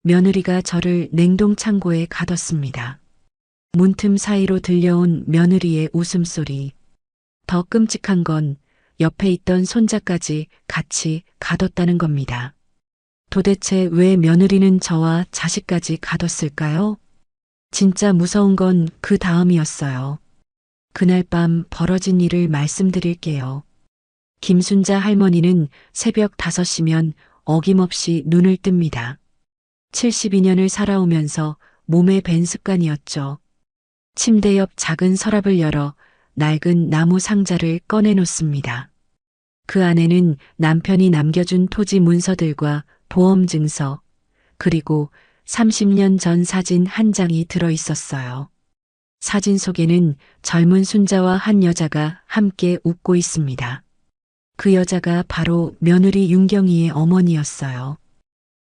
며느리가 저를 냉동창고에 가뒀습니다. 문틈 사이로 들려온 며느리의 웃음소리. 더 끔찍한 건 옆에 있던 손자까지 같이 가뒀다는 겁니다. 도대체 왜 며느리는 저와 자식까지 가뒀을까요? 진짜 무서운 건 그 다음이었어요. 그날 밤 벌어진 일을 말씀드릴게요. 김순자 할머니는 새벽 5시면 어김없이 눈을 뜹니다. 72년을 살아오면서 몸에 밴 습관이었죠. 침대 옆 작은 서랍을 열어 낡은 나무 상자를 꺼내놓습니다. 그 안에는 남편이 남겨준 토지 문서들과 보험 증서, 그리고 30년 전 사진 한 장이 들어 있었어요. 사진 속에는 젊은 순자와 한 여자가 함께 웃고 있습니다. 그 여자가 바로 며느리 윤경이의 어머니였어요.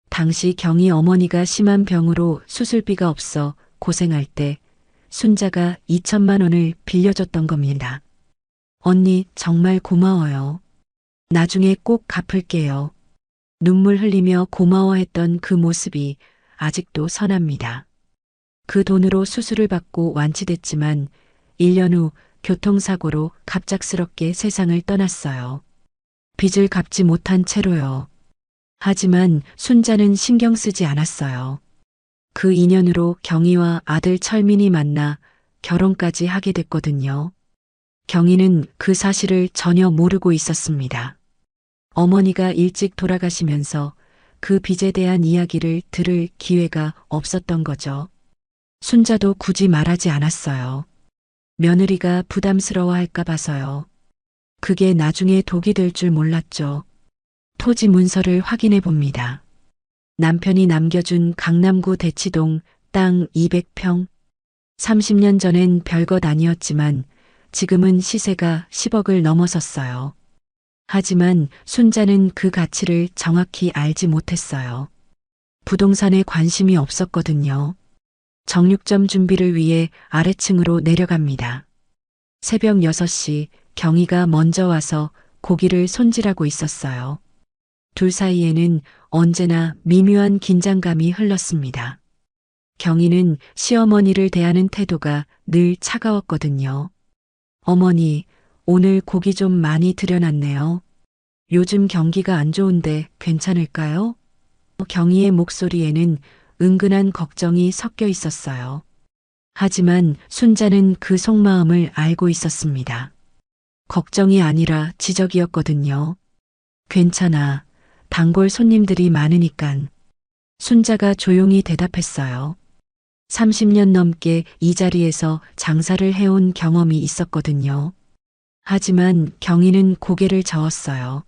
당시 경이 어머니가 심한 병으로 수술비가 없어 고생할 때 순자가 2천만 원을 빌려줬던 겁니다. 언니 정말 고마워요. 나중에 꼭 갚을게요. 눈물 흘리며 고마워했던 그 모습이 아직도 선합니다. 그 돈으로 수술을 받고 완치됐지만 1년 후 교통사고로 갑작스럽게 세상을 떠났어요. 빚을 갚지 못한 채로요. 하지만 순자는 신경 쓰지 않았어요. 그 인연으로 경희와 아들 철민이 만나 결혼까지 하게 됐거든요. 경희는 그 사실을 전혀 모르고 있었습니다. 어머니가 일찍 돌아가시면서 그 빚에 대한 이야기를 들을 기회가 없었던 거죠. 순자도 굳이 말하지 않았어요. 며느리가 부담스러워할까 봐서요. 그게 나중에 독이 될 줄 몰랐죠. 토지 문서를 확인해 봅니다. 남편이 남겨준 강남구 대치동 땅 200평. 30년 전엔 별것 아니었지만 지금은 시세가 10억을 넘어섰어요. 하지만 순자는 그 가치를 정확히 알지 못했어요. 부동산에 관심이 없었거든요. 정육점 준비를 위해 아래층으로 내려갑니다. 새벽 6시 경희가 먼저 와서 고기를 손질하고 있었어요. 둘 사이에는 언제나 미묘한 긴장감이 흘렀습니다. 경희는 시어머니를 대하는 태도가 늘 차가웠거든요. 어머니, 오늘 고기 좀 많이 들여놨네요. 요즘 경기가 안 좋은데 괜찮을까요? 경희의 목소리에는 은근한 걱정이 섞여 있었어요. 하지만 순자는 그 속마음을 알고 있었습니다. 걱정이 아니라 지적이었거든요. 괜찮아. 단골 손님들이 많으니깐. 순자가 조용히 대답했어요. 30년 넘게 이 자리에서 장사를 해온 경험이 있었거든요. 하지만 경희는 고개를 저었어요.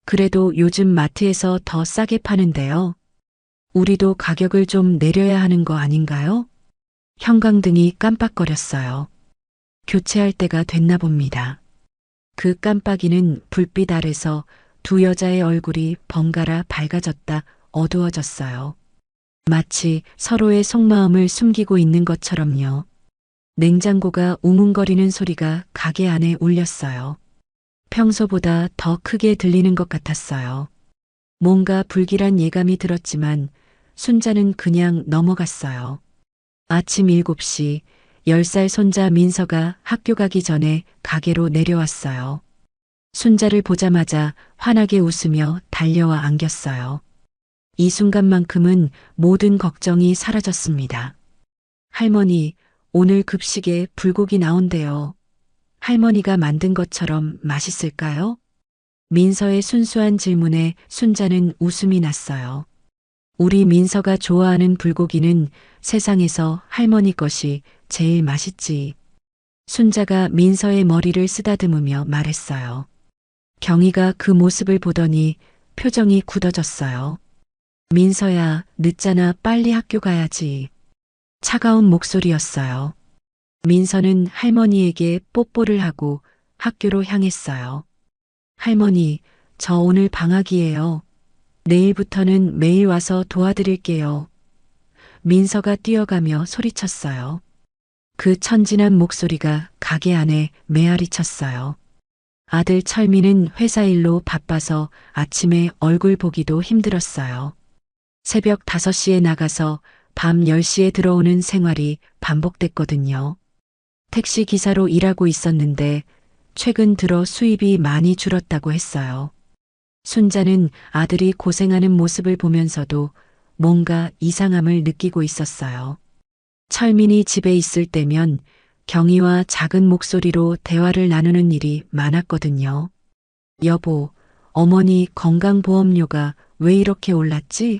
그래도 요즘 마트에서 더 싸게 파는데요. 우리도 가격을 좀 내려야 하는 거 아닌가요? 형광등이 깜빡거렸어요. 교체할 때가 됐나 봅니다. 그 깜빡이는 불빛 아래서 두 여자의 얼굴이 번갈아 밝아졌다 어두워졌어요. 마치 서로의 속마음을 숨기고 있는 것처럼요. 냉장고가 웅웅거리는 소리가 가게 안에 울렸어요. 평소보다 더 크게 들리는 것 같았어요. 뭔가 불길한 예감이 들었지만 순자는 그냥 넘어갔어요. 아침 7시 10살 손자 민서가 학교 가기 전에 가게로 내려왔어요. 순자를 보자마자 환하게 웃으며 달려와 안겼어요. 이 순간만큼은 모든 걱정이 사라졌습니다. 할머니, 오늘 급식에 불고기 나온대요. 할머니가 만든 것처럼 맛있을까요? 민서의 순수한 질문에 순자는 웃음이 났어요. 우리 민서가 좋아하는 불고기는 세상에서 할머니 것이 제일 맛있지. 순자가 민서의 머리를 쓰다듬으며 말했어요. 경희가 그 모습을 보더니 표정이 굳어졌어요. 민서야, 늦잖아. 빨리 학교 가야지. 차가운 목소리였어요. 민서는 할머니에게 뽀뽀를 하고 학교로 향했어요. 할머니, 저 오늘 방학이에요. 내일부터는 매일 와서 도와드릴게요. 민서가 뛰어가며 소리쳤어요. 그 천진한 목소리가 가게 안에 메아리 쳤어요. 아들 철민은 회사 일로 바빠서 아침에 얼굴 보기도 힘들었어요. 새벽 5시에 나가서 밤 10시에 들어오는 생활이 반복됐거든요. 택시 기사로 일하고 있었는데 최근 들어 수입이 많이 줄었다고 했어요. 순자는 아들이 고생하는 모습을 보면서도 뭔가 이상함을 느끼고 있었어요. 철민이 집에 있을 때면 경희와 작은 목소리로 대화를 나누는 일이 많았거든요. 여보, 어머니 건강보험료가 왜 이렇게 올랐지?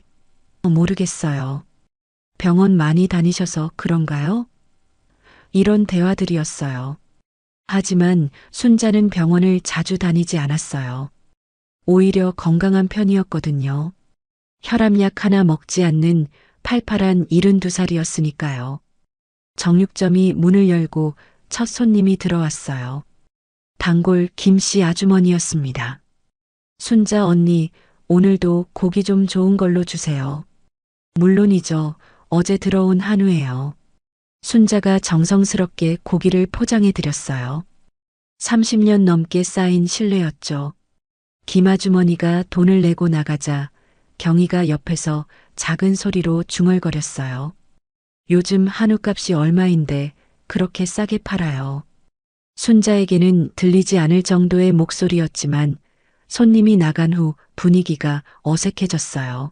모르겠어요. 병원 많이 다니셔서 그런가요? 이런 대화들이었어요. 하지만 순자는 병원을 자주 다니지 않았어요. 오히려 건강한 편이었거든요. 혈압약 하나 먹지 않는 팔팔한 72살이었으니까요. 정육점이 문을 열고 첫 손님이 들어왔어요. 단골 김씨 아주머니였습니다. 순자 언니, 오늘도 고기 좀 좋은 걸로 주세요. 물론이죠. 어제 들어온 한우예요. 순자가 정성스럽게 고기를 포장해 드렸어요. 30년 넘게 쌓인 신뢰였죠. 김아주머니가 돈을 내고 나가자 경희가 옆에서 작은 소리로 중얼거렸어요. 요즘 한우값이 얼마인데 그렇게 싸게 팔아요. 순자에게는 들리지 않을 정도의 목소리였지만 손님이 나간 후 분위기가 어색해졌어요.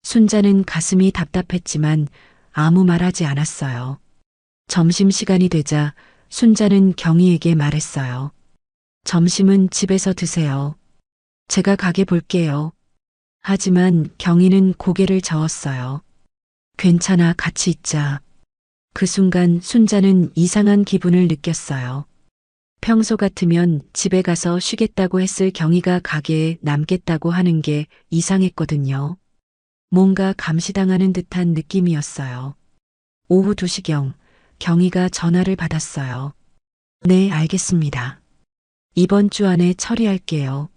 순자는 가슴이 답답했지만 아무 말하지 않았어요. 점심시간이 되자 순자는 경희에게 말했어요. 점심은 집에서 드세요. 제가 가게 볼게요. 하지만 경희는 고개를 저었어요. 괜찮아, 같이 있자. 그 순간 순자는 이상한 기분을 느꼈어요. 평소 같으면 집에 가서 쉬겠다고 했을 경희가 가게에 남겠다고 하는 게 이상했거든요. 뭔가 감시당하는 듯한 느낌이었어요. 오후 2시경 경희가 전화를 받았어요. 네, 알겠습니다. 이번 주 안에 처리할게요.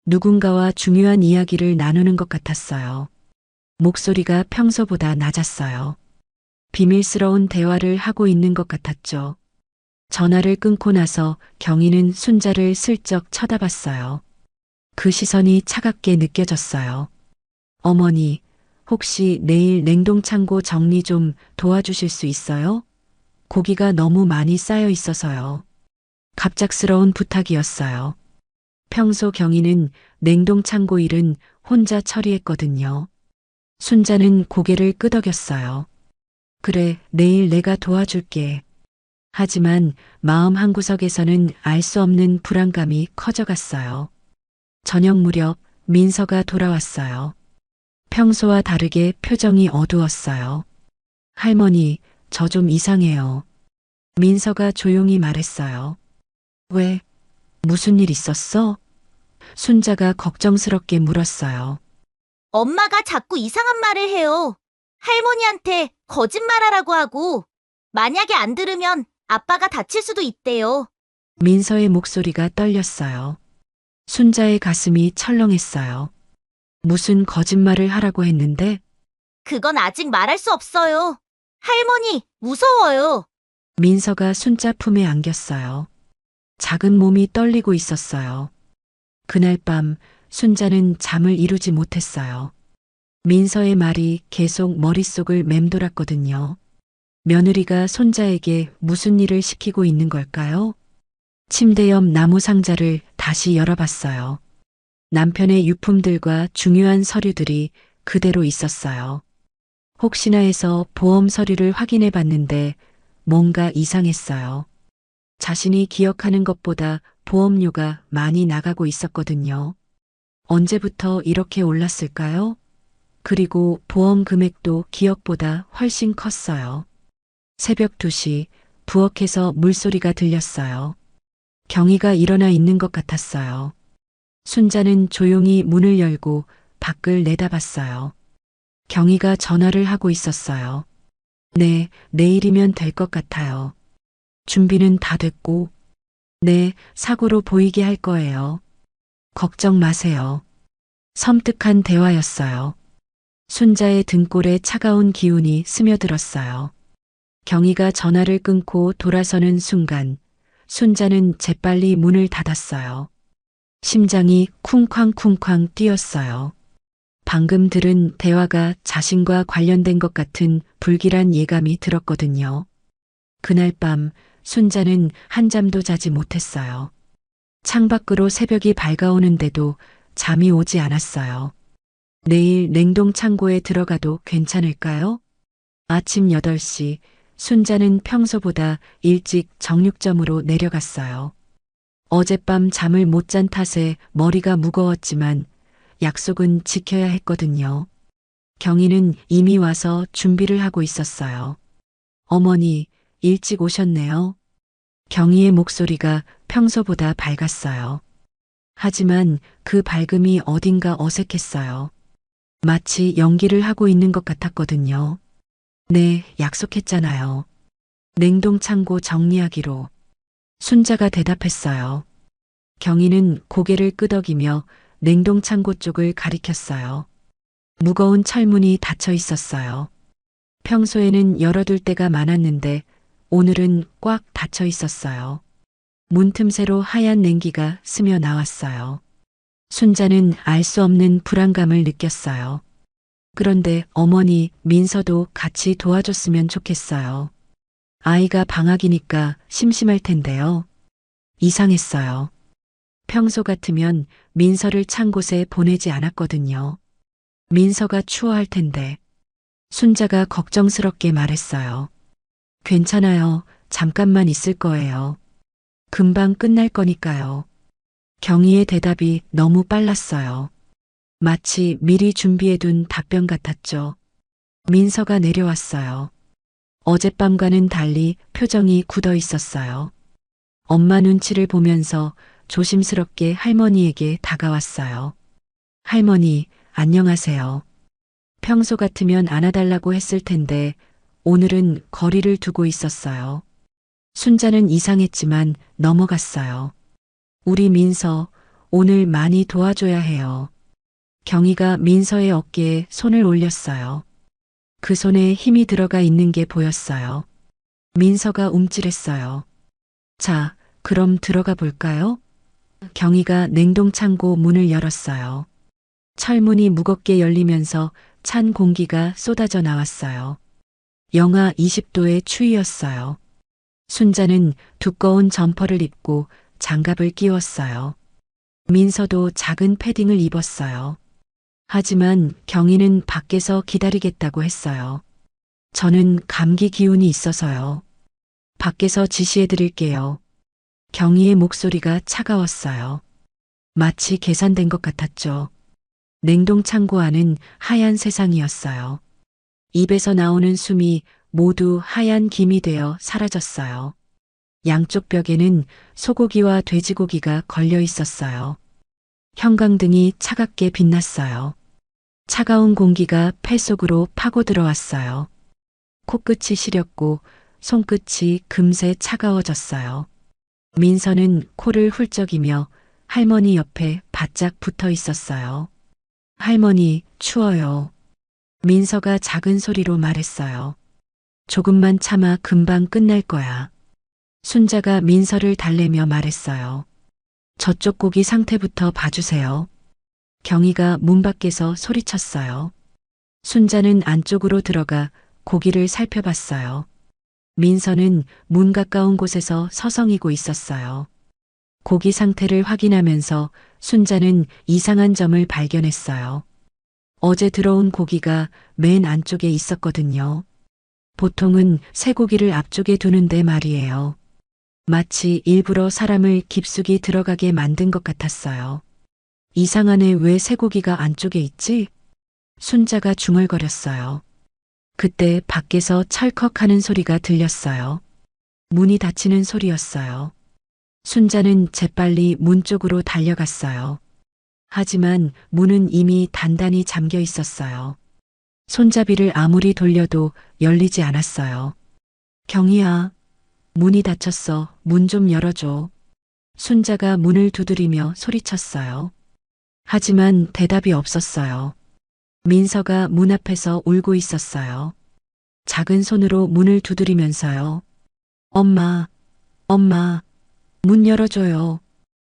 누군가와 중요한 이야기를 나누는 것 같았어요. 목소리가 평소보다 낮았어요. 비밀스러운 대화를 하고 있는 것 같았죠. 전화를 끊고 나서 경희는 순자를 슬쩍 쳐다봤어요. 그 시선이 차갑게 느껴졌어요. 어머니, 혹시 내일 냉동창고 정리 좀 도와주실 수 있어요? 고기가 너무 많이 쌓여 있어서요. 갑작스러운 부탁이었어요. 평소 경희는 냉동창고 일은 혼자 처리했거든요. 순자는 고개를 끄덕였어요. 그래, 내일 내가 도와줄게. 하지만 마음 한구석에서는 알 수 없는 불안감이 커져갔어요. 저녁 무렵 민서가 돌아왔어요. 평소와 다르게 표정이 어두웠어요. 할머니, 저 좀 이상해요. 민서가 조용히 말했어요. 왜? 무슨 일 있었어? 순자가 걱정스럽게 물었어요. 엄마가 자꾸 이상한 말을 해요. 할머니한테 거짓말하라고 하고, 만약에 안 들으면 아빠가 다칠 수도 있대요. 민서의 목소리가 떨렸어요. 순자의 가슴이 철렁했어요. 무슨 거짓말을 하라고 했는데? 그건 아직 말할 수 없어요. 할머니, 무서워요. 민서가 순자 품에 안겼어요. 작은 몸이 떨리고 있었어요. 그날 밤 순자는 잠을 이루지 못했어요. 민서의 말이 계속 머릿속을 맴돌았거든요. 며느리가 손자에게 무슨 일을 시키고 있는 걸까요? 침대 옆 나무 상자를 다시 열어봤어요. 남편의 유품들과 중요한 서류들이 그대로 있었어요. 혹시나 해서 보험 서류를 확인해 봤는데 뭔가 이상했어요. 자신이 기억하는 것보다 보험료가 많이 나가고 있었거든요. 언제부터 이렇게 올랐을까요? 그리고 보험 금액도 기억보다 훨씬 컸어요. 새벽 2시 부엌에서 물소리가 들렸어요. 경희가 일어나 있는 것 같았어요. 순자는 조용히 문을 열고 밖을 내다봤어요. 경희가 전화를 하고 있었어요. 네, 내일이면 될 것 같아요. 준비는 다 됐고, 네, 사고로 보이게 할 거예요. 걱정 마세요. 섬뜩한 대화였어요. 순자의 등골에 차가운 기운이 스며들었어요. 경희가 전화를 끊고 돌아서는 순간 순자는 재빨리 문을 닫았어요. 심장이 쿵쾅쿵쾅 뛰었어요. 방금 들은 대화가 자신과 관련된 것 같은 불길한 예감이 들었거든요. 그날 밤 순자는 한잠도 자지 못했어요. 창밖으로 새벽이 밝아오는데도 잠이 오지 않았어요. 내일 냉동 창고에 들어가도 괜찮을까요? 아침 8시 순자는 평소보다 일찍 정육점으로 내려갔어요. 어젯밤 잠을 못 잔 탓에 머리가 무거웠지만 약속은 지켜야 했거든요. 경희는 이미 와서 준비를 하고 있었어요. 어머니, 일찍 오셨네요. 경희의 목소리가 평소보다 밝았어요. 하지만 그 밝음이 어딘가 어색했어요. 마치 연기를 하고 있는 것 같았거든요. 네, 약속했잖아요. 냉동창고 정리하기로. 순자가 대답했어요. 경희는 고개를 끄덕이며 냉동창고 쪽을 가리켰어요. 무거운 철문이 닫혀 있었어요. 평소에는 열어둘 때가 많았는데 오늘은 꽉 닫혀 있었어요. 문틈새로 하얀 냉기가 스며 나왔어요. 순자는 알 수 없는 불안감을 느꼈어요. 그런데 어머니 민서도 같이 도와줬으면 좋겠어요. 아이가 방학이니까 심심할 텐데요. 이상했어요. 평소 같으면 민서를 찬 곳에 보내지 않았거든요. 민서가 추워할 텐데. 순자가 걱정스럽게 말했어요. 괜찮아요. 잠깐만 있을 거예요. 금방 끝날 거니까요. 경희의 대답이 너무 빨랐어요. 마치 미리 준비해둔 답변 같았죠. 민서가 내려왔어요. 어젯밤과는 달리 표정이 굳어 있었어요. 엄마 눈치를 보면서 조심스럽게 할머니에게 다가왔어요. 할머니, 안녕하세요. 평소 같으면 안아달라고 했을 텐데 오늘은 거리를 두고 있었어요. 순자는 이상했지만 넘어갔어요. 우리 민서, 오늘 많이 도와줘야 해요. 경희가 민서의 어깨에 손을 올렸어요. 그 손에 힘이 들어가 있는 게 보였어요. 민서가 움찔했어요. 자, 그럼 들어가 볼까요? 경희가 냉동창고 문을 열었어요. 철문이 무겁게 열리면서 찬 공기가 쏟아져 나왔어요. 영하 20도의 추위였어요. 순자는 두꺼운 점퍼를 입고 장갑을 끼웠어요. 민서도 작은 패딩을 입었어요. 하지만 경희는 밖에서 기다리겠다고 했어요. 저는 감기 기운이 있어서요. 밖에서 지시해 드릴게요. 경희의 목소리가 차가웠어요. 마치 계산된 것 같았죠. 냉동창고 안은 하얀 세상이었어요. 입에서 나오는 숨이 모두 하얀 김이 되어 사라졌어요. 양쪽 벽에는 소고기와 돼지고기가 걸려 있었어요. 형광등이 차갑게 빛났어요. 차가운 공기가 폐 속으로 파고 들어왔어요. 코끝이 시렸고 손끝이 금세 차가워졌어요. 민서는 코를 훌쩍이며 할머니 옆에 바짝 붙어 있었어요. 할머니, 추워요. 민서가 작은 소리로 말했어요. 조금만 참아 금방 끝날 거야. 순자가 민서를 달래며 말했어요. 저쪽 고기 상태부터 봐주세요. 경희가 문 밖에서 소리쳤어요. 순자는 안쪽으로 들어가 고기를 살펴봤어요. 민서는 문 가까운 곳에서 서성이고 있었어요. 고기 상태를 확인하면서 순자는 이상한 점을 발견했어요. 어제 들어온 고기가 맨 안쪽에 있었거든요. 보통은 쇠고기를 앞쪽에 두는데 말이에요. 마치 일부러 사람을 깊숙이 들어가게 만든 것 같았어요. 이상하네, 왜 쇠고기가 안쪽에 있지? 순자가 중얼거렸어요. 그때 밖에서 찰컥하는 소리가 들렸어요. 문이 닫히는 소리였어요. 순자는 재빨리 문 쪽으로 달려갔어요. 하지만 문은 이미 단단히 잠겨 있었어요. 손잡이를 아무리 돌려도 열리지 않았어요. 경희야, 문이 닫혔어. 문 좀 열어줘. 순자가 문을 두드리며 소리쳤어요. 하지만 대답이 없었어요. 민서가 문 앞에서 울고 있었어요. 작은 손으로 문을 두드리면서요. 엄마, 엄마, 문 열어줘요.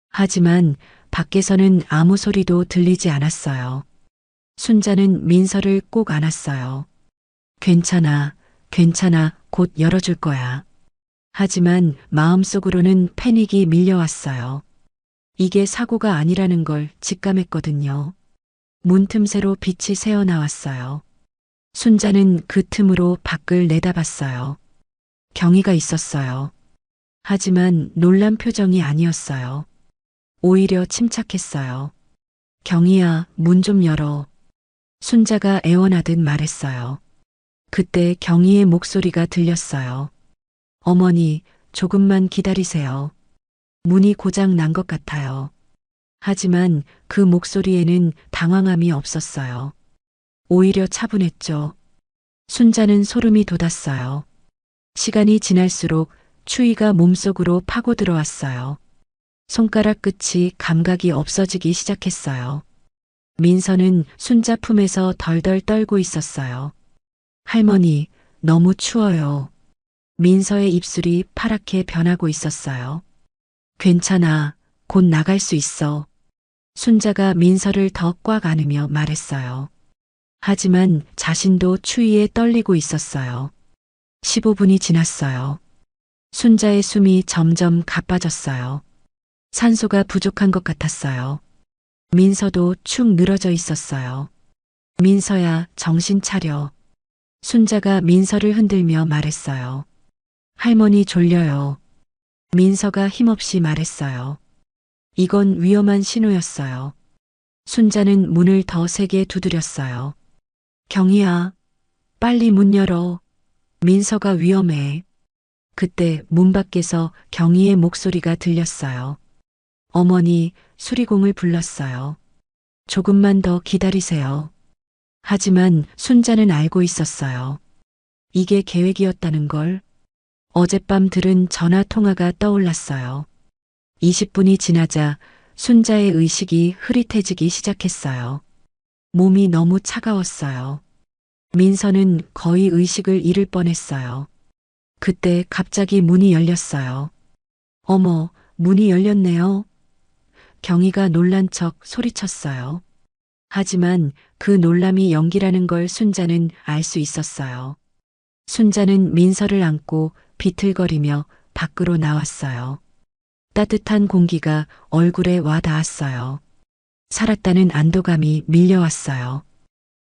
하지만 밖에서는 아무 소리도 들리지 않았어요. 순자는 민서를 꼭 안았어요. 괜찮아, 괜찮아, 곧 열어줄 거야. 하지만 마음속으로는 패닉이 밀려왔어요. 이게 사고가 아니라는 걸 직감했거든요. 문틈새로 빛이 새어나왔어요. 순자는 그 틈으로 밖을 내다봤어요. 경희가 있었어요. 하지만 놀란 표정이 아니었어요. 오히려 침착했어요. 경희야, 문 좀 열어. 순자가 애원하듯 말했어요. 그때 경희의 목소리가 들렸어요. 어머니, 조금만 기다리세요. 문이 고장 난 것 같아요. 하지만 그 목소리에는 당황함이 없었어요. 오히려 차분했죠. 순자는 소름이 돋았어요. 시간이 지날수록 추위가 몸속으로 파고 들어왔어요. 손가락 끝이 감각이 없어지기 시작했어요. 민서는 순자 품에서 덜덜 떨고 있었어요. 할머니, 너무 추워요. 민서의 입술이 파랗게 변하고 있었어요. 괜찮아, 곧 나갈 수 있어. 순자가 민서를 더 꽉 안으며 말했어요. 하지만 자신도 추위에 떨리고 있었어요. 15분이 지났어요. 순자의 숨이 점점 가빠졌어요. 산소가 부족한 것 같았어요. 민서도 축 늘어져 있었어요. 민서야, 정신 차려. 순자가 민서를 흔들며 말했어요. 할머니 졸려요. 민서가 힘없이 말했어요. 이건 위험한 신호였어요. 순자는 문을 더 세게 두드렸어요. 경희야, 빨리 문 열어. 민서가 위험해. 그때 문 밖에서 경희의 목소리가 들렸어요. 어머니, 수리공을 불렀어요. 조금만 더 기다리세요. 하지만 순자는 알고 있었어요. 이게 계획이었다는 걸. 어젯밤 들은 전화 통화가 떠올랐어요. 20분이 지나자 순자의 의식이 흐릿해지기 시작했어요. 몸이 너무 차가웠어요. 민서는 거의 의식을 잃을 뻔했어요. 그때 갑자기 문이 열렸어요. 어머, 문이 열렸네요. 경희가 놀란 척 소리쳤어요. 하지만 그 놀람이 연기라는 걸 순자는 알 수 있었어요. 순자는 민서를 안고 비틀거리며 밖으로 나왔어요. 따뜻한 공기가 얼굴에 와 닿았어요. 살았다는 안도감이 밀려왔어요.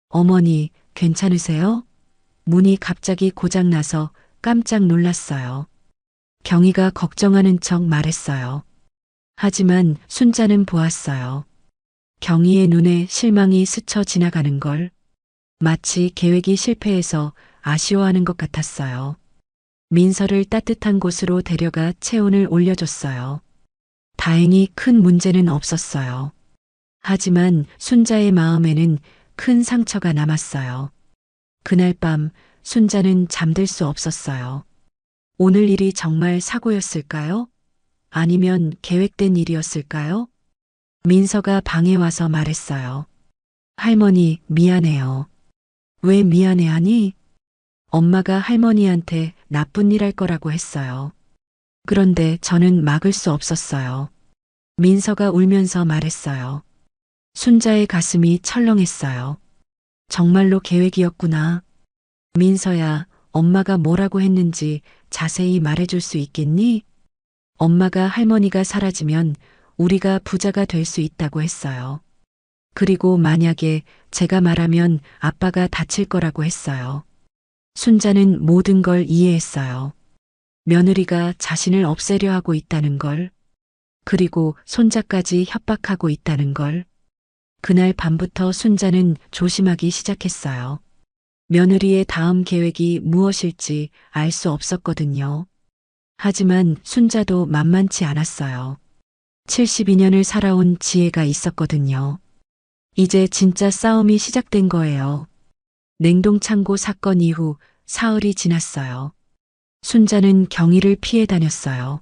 어머니, 괜찮으세요? 문이 갑자기 고장나서 깜짝 놀랐어요. 경희가 걱정하는 척 말했어요. 하지만 순자는 보았어요. 경희의 눈에 실망이 스쳐 지나가는 걸. 마치 계획이 실패해서 아쉬워하는 것 같았어요. 민서를 따뜻한 곳으로 데려가 체온을 올려줬어요. 다행히 큰 문제는 없었어요. 하지만 순자의 마음에는 큰 상처가 남았어요. 그날 밤 순자는 잠들 수 없었어요. 오늘 일이 정말 사고였을까요? 아니면 계획된 일이었을까요? 민서가 방에 와서 말했어요. 할머니, 미안해요. 왜 미안해하니? 엄마가 할머니한테 나쁜 일 할 거라고 했어요. 그런데 저는 막을 수 없었어요. 민서가 울면서 말했어요. 순자의 가슴이 철렁했어요. 정말로 계획이었구나. 민서야, 엄마가 뭐라고 했는지 자세히 말해줄 수 있겠니? 엄마가 할머니가 사라지면 우리가 부자가 될 수 있다고 했어요. 그리고 만약에 제가 말하면 아빠가 다칠 거라고 했어요. 순자는 모든 걸 이해했어요. 며느리가 자신을 없애려 하고 있다는 걸, 그리고 손자까지 협박하고 있다는 걸. 그날 밤부터 순자는 조심하기 시작했어요. 며느리의 다음 계획이 무엇일지 알 수 없었거든요. 하지만 순자도 만만치 않았어요. 72년을 살아온 지혜가 있었거든요. 이제 진짜 싸움이 시작된 거예요. 냉동창고 사건 이후 사흘이 지났어요. 순자는 경희를 피해 다녔어요.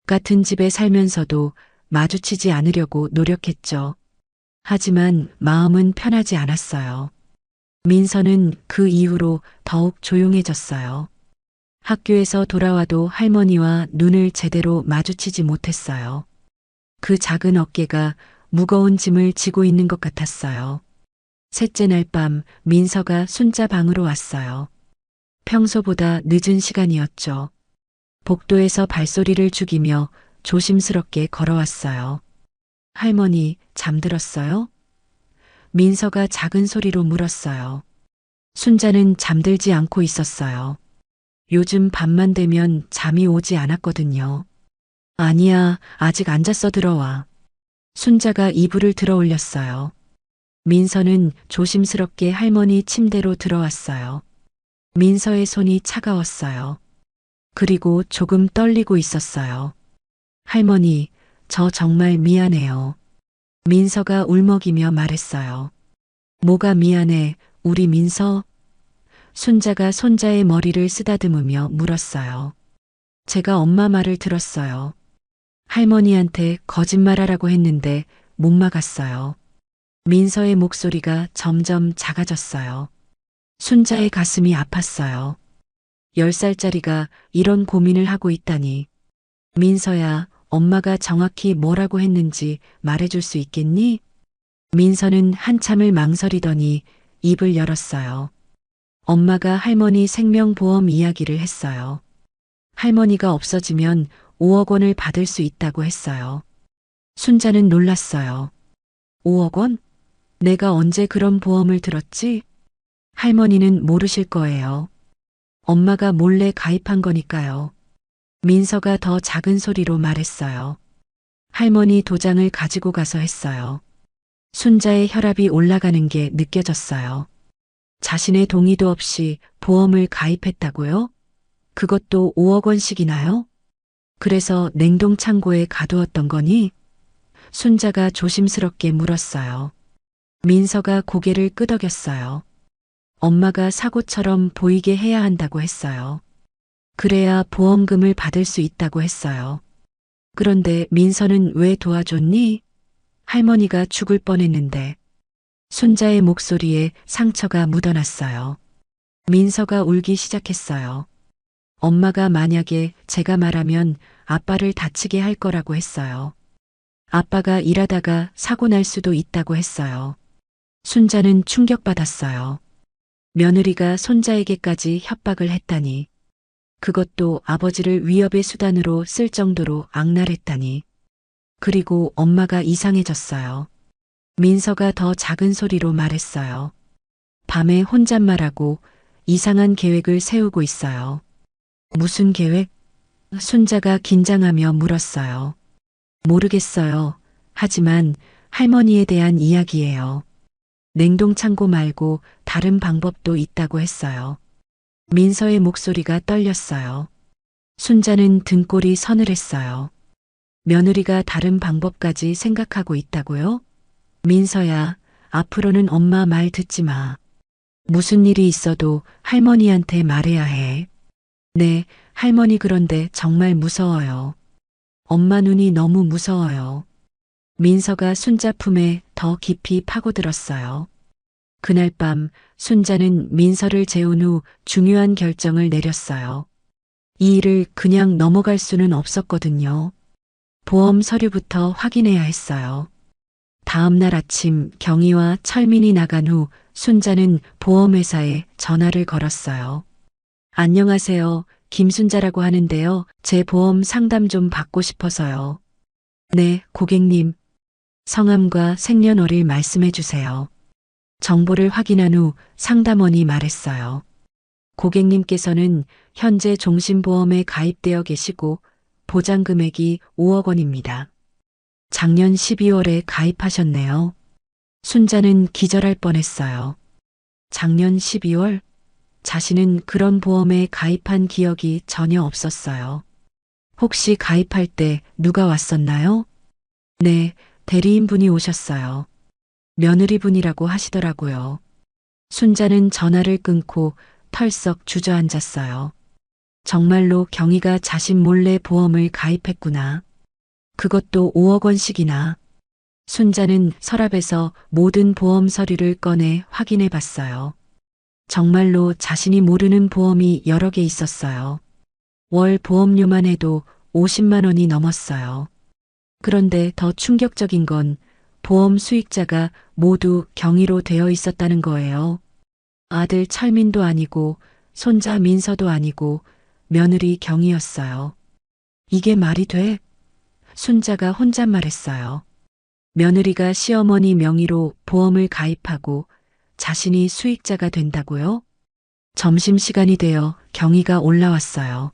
같은 집에 살면서도 마주치지 않으려고 노력했죠. 하지만 마음은 편하지 않았어요. 민서는 그 이후로 더욱 조용해졌어요. 학교에서 돌아와도 할머니와 눈을 제대로 마주치지 못했어요. 그 작은 어깨가 무거운 짐을 지고 있는 것 같았어요. 셋째 날 밤 민서가 순자 방으로 왔어요. 평소보다 늦은 시간이었죠. 복도에서 발소리를 죽이며 조심스럽게 걸어왔어요. 할머니, 잠들었어요? 민서가 작은 소리로 물었어요. 순자는 잠들지 않고 있었어요. 요즘 밤만 되면 잠이 오지 않았거든요. 아니야, 아직 안 잤어, 들어와. 순자가 이불을 들어 올렸어요. 민서는 조심스럽게 할머니 침대로 들어왔어요. 민서의 손이 차가웠어요. 그리고 조금 떨리고 있었어요. 할머니, 저 정말 미안해요. 민서가 울먹이며 말했어요. 뭐가 미안해, 우리 민서? 순자가 손자의 머리를 쓰다듬으며 물었어요. 제가 엄마 말을 들었어요. 할머니한테 거짓말하라고 했는데 못 막았어요. 민서의 목소리가 점점 작아졌어요. 순자의 가슴이 아팠어요. 10살짜리가 이런 고민을 하고 있다니. 민서야, 엄마가 정확히 뭐라고 했는지 말해줄 수 있겠니? 민서는 한참을 망설이더니 입을 열었어요. 엄마가 할머니 생명보험 이야기를 했어요. 할머니가 없어지면 5억 원을 받을 수 있다고 했어요. 순자는 놀랐어요. 5억 원? 내가 언제 그런 보험을 들었지? 할머니는 모르실 거예요. 엄마가 몰래 가입한 거니까요. 민서가 더 작은 소리로 말했어요. 할머니 도장을 가지고 가서 했어요. 순자의 혈압이 올라가는 게 느껴졌어요. 자신의 동의도 없이 보험을 가입했다고요? 그것도 5억 원씩이나요? 그래서 냉동창고에 가두었던 거니? 순자가 조심스럽게 물었어요. 민서가 고개를 끄덕였어요. 엄마가 사고처럼 보이게 해야 한다고 했어요. 그래야 보험금을 받을 수 있다고 했어요. 그런데 민서는 왜 도와줬니? 할머니가 죽을 뻔했는데. 순자의 목소리에 상처가 묻어났어요. 민서가 울기 시작했어요. 엄마가 만약에 제가 말하면 아빠를 다치게 할 거라고 했어요. 아빠가 일하다가 사고 날 수도 있다고 했어요. 순자는 충격받았어요. 며느리가 손자에게까지 협박을 했다니. 그것도 아버지를 위협의 수단으로 쓸 정도로 악랄했다니. 그리고 엄마가 이상해졌어요. 민서가 더 작은 소리로 말했어요. 밤에 혼잣말하고 이상한 계획을 세우고 있어요. 무슨 계획? 순자가 긴장하며 물었어요. 모르겠어요. 하지만 할머니에 대한 이야기예요. 냉동창고 말고 다른 방법도 있다고 했어요. 민서의 목소리가 떨렸어요. 순자는 등골이 서늘했어요. 며느리가 다른 방법까지 생각하고 있다고요? 민서야, 앞으로는 엄마 말 듣지 마. 무슨 일이 있어도 할머니한테 말해야 해. 네, 할머니 그런데 정말 무서워요. 엄마 눈이 너무 무서워요. 민서가 순자 품에 더 깊이 파고들었어요. 그날 밤 순자는 민서를 재운 후 중요한 결정을 내렸어요. 이 일을 그냥 넘어갈 수는 없었거든요. 보험 서류부터 확인해야 했어요. 다음 날 아침 경희와 철민이 나간 후 순자는 보험회사에 전화를 걸었어요. 안녕하세요. 김순자라고 하는데요. 제 보험 상담 좀 받고 싶어서요. 네, 고객님. 성함과 생년월일 말씀해 주세요. 정보를 확인한 후 상담원이 말했어요. 고객님께서는 현재 종신보험에 가입되어 계시고 보장 금액이 5억 원입니다. 작년 12월에 가입하셨네요. 순자는 기절할 뻔했어요. 작년 12월? 자신은 그런 보험에 가입한 기억이 전혀 없었어요. 혹시 가입할 때 누가 왔었나요? 네, 대리인분이 오셨어요. 며느리분이라고 하시더라고요. 순자는 전화를 끊고 털썩 주저앉았어요. 정말로 경희가 자신 몰래 보험을 가입했구나. 그것도 5억 원씩이나. 순자는 서랍에서 모든 보험 서류를 꺼내 확인해 봤어요. 정말로 자신이 모르는 보험이 여러 개 있었어요. 월 보험료만 해도 50만 원이 넘었어요. 그런데 더 충격적인 건 보험 수익자가 모두 경위로 되어 있었다는 거예요. 아들 철민도 아니고 손자 민서도 아니고 며느리 경이었어요. 이게 말이 돼? 순자가 혼잣말했어요. 며느리가 시어머니 명의로 보험을 가입하고 자신이 수익자가 된다고요? 점심시간이 되어 경위가 올라왔어요.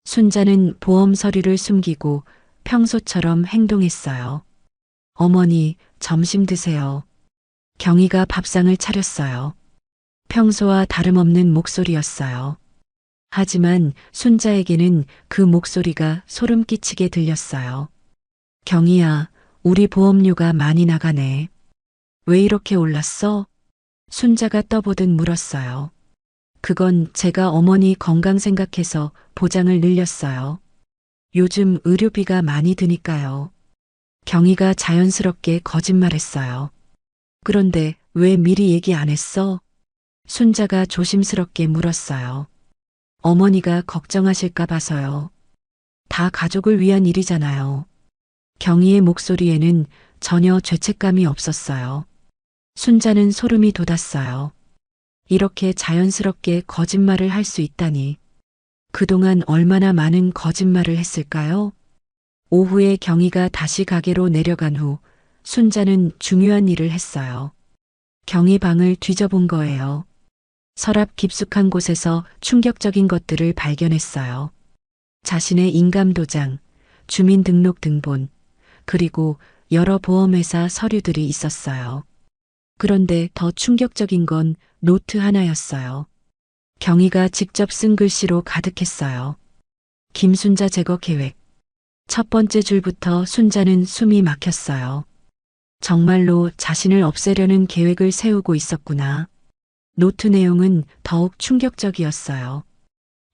순자는 보험 서류를 숨기고 평소처럼 행동했어요. 어머니, 점심 드세요. 경위가 밥상을 차렸어요. 평소와 다름없는 목소리였어요. 하지만 순자에게는 그 목소리가 소름 끼치게 들렸어요. 경희야, 우리 보험료가 많이 나가네. 왜 이렇게 올랐어? 순자가 떠보듯 물었어요. 그건 제가 어머니 건강 생각해서 보장을 늘렸어요. 요즘 의료비가 많이 드니까요. 경희가 자연스럽게 거짓말했어요. 그런데 왜 미리 얘기 안 했어? 순자가 조심스럽게 물었어요. 어머니가 걱정하실까 봐서요. 다 가족을 위한 일이잖아요. 경희의 목소리에는 전혀 죄책감이 없었어요. 순자는 소름이 돋았어요. 이렇게 자연스럽게 거짓말을 할 수 있다니. 그동안 얼마나 많은 거짓말을 했을까요? 오후에 경희가 다시 가게로 내려간 후 순자는 중요한 일을 했어요. 경희 방을 뒤져본 거예요. 서랍 깊숙한 곳에서 충격적인 것들을 발견했어요. 자신의 인감도장, 주민등록등본, 그리고 여러 보험회사 서류들이 있었어요. 그런데 더 충격적인 건 노트 하나였어요. 경희가 직접 쓴 글씨로 가득했어요. 김순자 제거 계획. 첫 번째 줄부터 순자는 숨이 막혔어요. 정말로 자신을 없애려는 계획을 세우고 있었구나. 노트 내용은 더욱 충격적이었어요.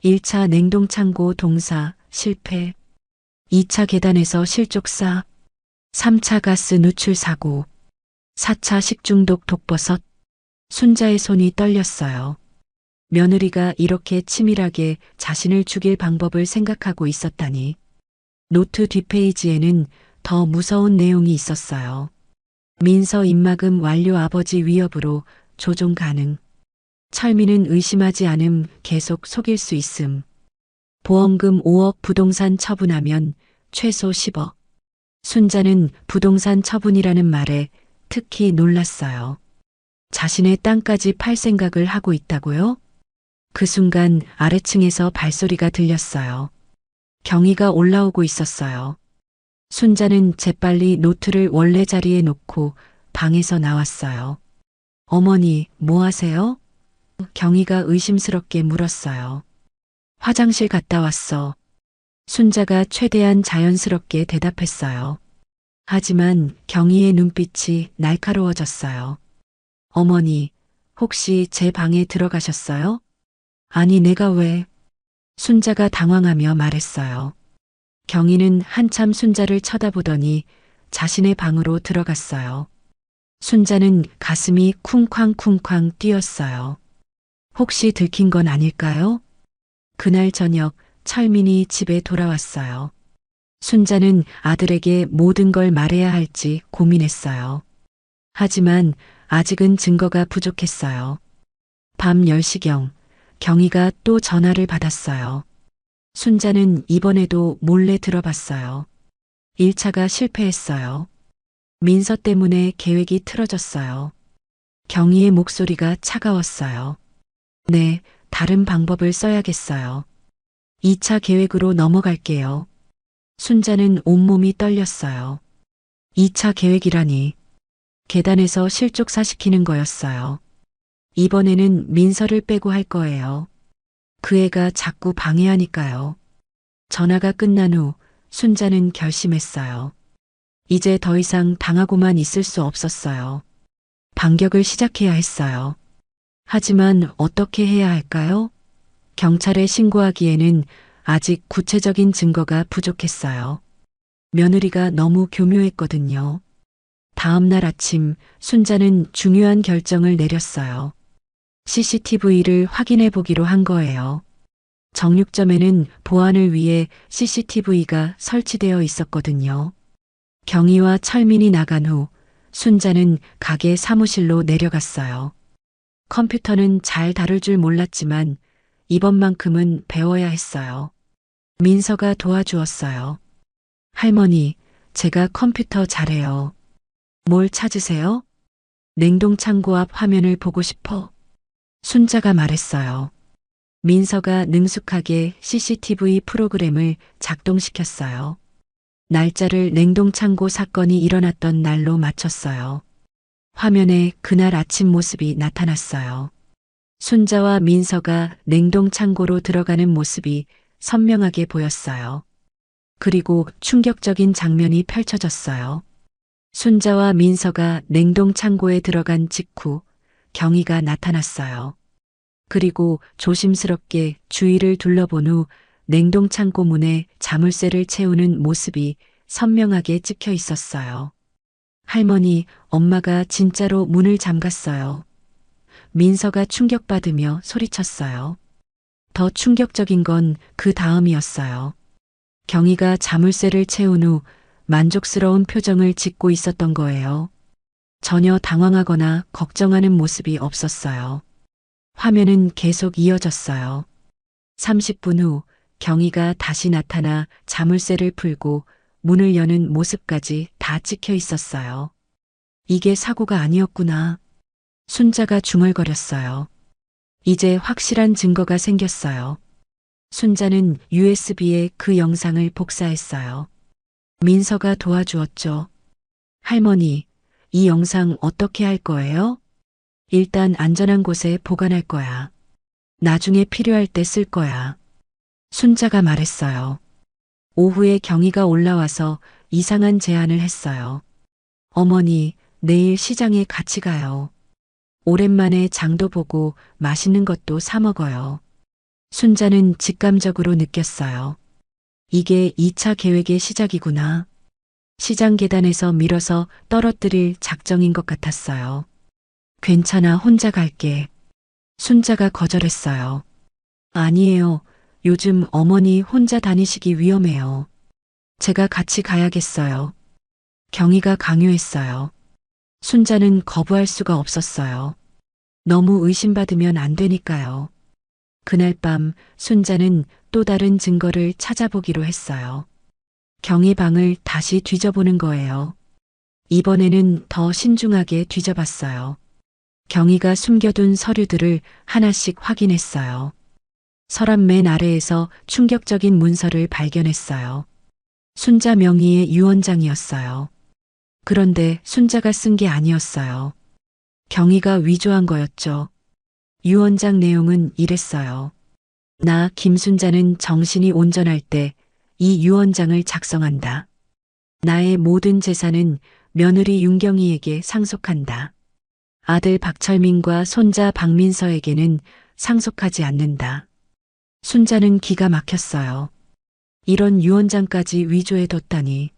1차 냉동창고 동사 실패, 2차 계단에서 실족사, 3차 가스 누출 사고, 4차 식중독 독버섯. 순자의 손이 떨렸어요. 며느리가 이렇게 치밀하게 자신을 죽일 방법을 생각하고 있었다니. 노트 뒷페이지에는 더 무서운 내용이 있었어요. 민서 입막음 완료 아버지 위협으로 조종 가능. 철민은 의심하지 않음 계속 속일 수 있음. 보험금 5억 부동산 처분하면 최소 10억. 순자는 부동산 처분이라는 말에 특히 놀랐어요. 자신의 땅까지 팔 생각을 하고 있다고요? 그 순간 아래층에서 발소리가 들렸어요. 경희가 올라오고 있었어요. 순자는 재빨리 노트를 원래 자리에 놓고 방에서 나왔어요. 어머니, 뭐 하세요? 경희가 의심스럽게 물었어요. 화장실 갔다 왔어. 순자가 최대한 자연스럽게 대답했어요. 하지만 경희의 눈빛이 날카로워졌어요. 어머니, 혹시 제 방에 들어가셨어요? 아니, 내가 왜? 순자가 당황하며 말했어요. 경희는 한참 순자를 쳐다보더니 자신의 방으로 들어갔어요. 순자는 가슴이 쿵쾅쿵쾅 뛰었어요. 혹시 들킨 건 아닐까요? 그날 저녁 철민이 집에 돌아왔어요. 순자는 아들에게 모든 걸 말해야 할지 고민했어요. 하지만 아직은 증거가 부족했어요. 밤 10시경 경희가 또 전화를 받았어요. 순자는 이번에도 몰래 들어봤어요. 1차가 실패했어요. 민서 때문에 계획이 틀어졌어요. 경희의 목소리가 차가웠어요. 네, 다른 방법을 써야겠어요. 2차 계획으로 넘어갈게요. 순자는 온몸이 떨렸어요. 2차 계획이라니. 계단에서 실족사시키는 거였어요. 이번에는 민서를 빼고 할 거예요. 그 애가 자꾸 방해하니까요. 전화가 끝난 후 순자는 결심했어요. 이제 더 이상 당하고만 있을 수 없었어요. 반격을 시작해야 했어요. 하지만 어떻게 해야 할까요? 경찰에 신고하기에는 아직 구체적인 증거가 부족했어요. 며느리가 너무 교묘했거든요. 다음 날 아침 순자는 중요한 결정을 내렸어요. CCTV를 확인해 보기로 한 거예요. 정육점에는 보안을 위해 CCTV가 설치되어 있었거든요. 경희와 철민이 나간 후 순자는 가게 사무실로 내려갔어요. 컴퓨터는 잘 다룰 줄 몰랐지만 이번만큼은 배워야 했어요. 민서가 도와주었어요. 할머니, 제가 컴퓨터 잘해요. 뭘 찾으세요? 냉동창고 앞 화면을 보고 싶어. 순자가 말했어요. 민서가 능숙하게 CCTV 프로그램을 작동시켰어요. 날짜를 냉동창고 사건이 일어났던 날로 맞췄어요. 화면에 그날 아침 모습이 나타났어요. 순자와 민서가 냉동창고로 들어가는 모습이 선명하게 보였어요. 그리고 충격적인 장면이 펼쳐졌어요. 순자와 민서가 냉동창고에 들어간 직후 경희가 나타났어요. 그리고 조심스럽게 주위를 둘러본 후 냉동창고 문에 자물쇠를 채우는 모습이 선명하게 찍혀 있었어요. 할머니, 엄마가 진짜로 문을 잠갔어요. 민서가 충격받으며 소리쳤어요. 더 충격적인 건 그 다음이었어요. 경희가 자물쇠를 채운 후 만족스러운 표정을 짓고 있었던 거예요. 전혀 당황하거나 걱정하는 모습이 없었어요. 화면은 계속 이어졌어요. 30분 후 경희가 다시 나타나 자물쇠를 풀고 문을 여는 모습까지 다 찍혀 있었어요. 이게 사고가 아니었구나. 순자가 중얼거렸어요. 이제 확실한 증거가 생겼어요. 순자는 USB에 그 영상을 복사했어요. 민서가 도와주었죠. 할머니, 이 영상 어떻게 할 거예요? 일단 안전한 곳에 보관할 거야. 나중에 필요할 때 쓸 거야. 순자가 말했어요. 오후에 경희가 올라와서 이상한 제안을 했어요. 어머니, 내일 시장에 같이 가요. 오랜만에 장도 보고 맛있는 것도 사 먹어요. 순자는 직감적으로 느꼈어요. 이게 2차 계획의 시작이구나. 시장 계단에서 밀어서 떨어뜨릴 작정인 것 같았어요. 괜찮아, 혼자 갈게. 순자가 거절했어요. 아니에요. 요즘 어머니 혼자 다니시기 위험해요. 제가 같이 가야겠어요. 경희가 강요했어요. 순자는 거부할 수가 없었어요. 너무 의심받으면 안 되니까요. 그날 밤 순자는 또 다른 증거를 찾아보기로 했어요. 경희 방을 다시 뒤져보는 거예요. 이번에는 더 신중하게 뒤져봤어요. 경희가 숨겨둔 서류들을 하나씩 확인했어요. 서랍 맨 아래에서 충격적인 문서를 발견했어요. 순자 명의의 유언장이었어요. 그런데 순자가 쓴 게 아니었어요. 경희가 위조한 거였죠. 유언장 내용은 이랬어요. 나 김순자는 정신이 온전할 때 이 유언장을 작성한다. 나의 모든 재산은 며느리 윤경희에게 상속한다. 아들 박철민과 손자 박민서에게는 상속하지 않는다. 순자는 기가 막혔어요. 이런 유언장까지 위조해뒀다니.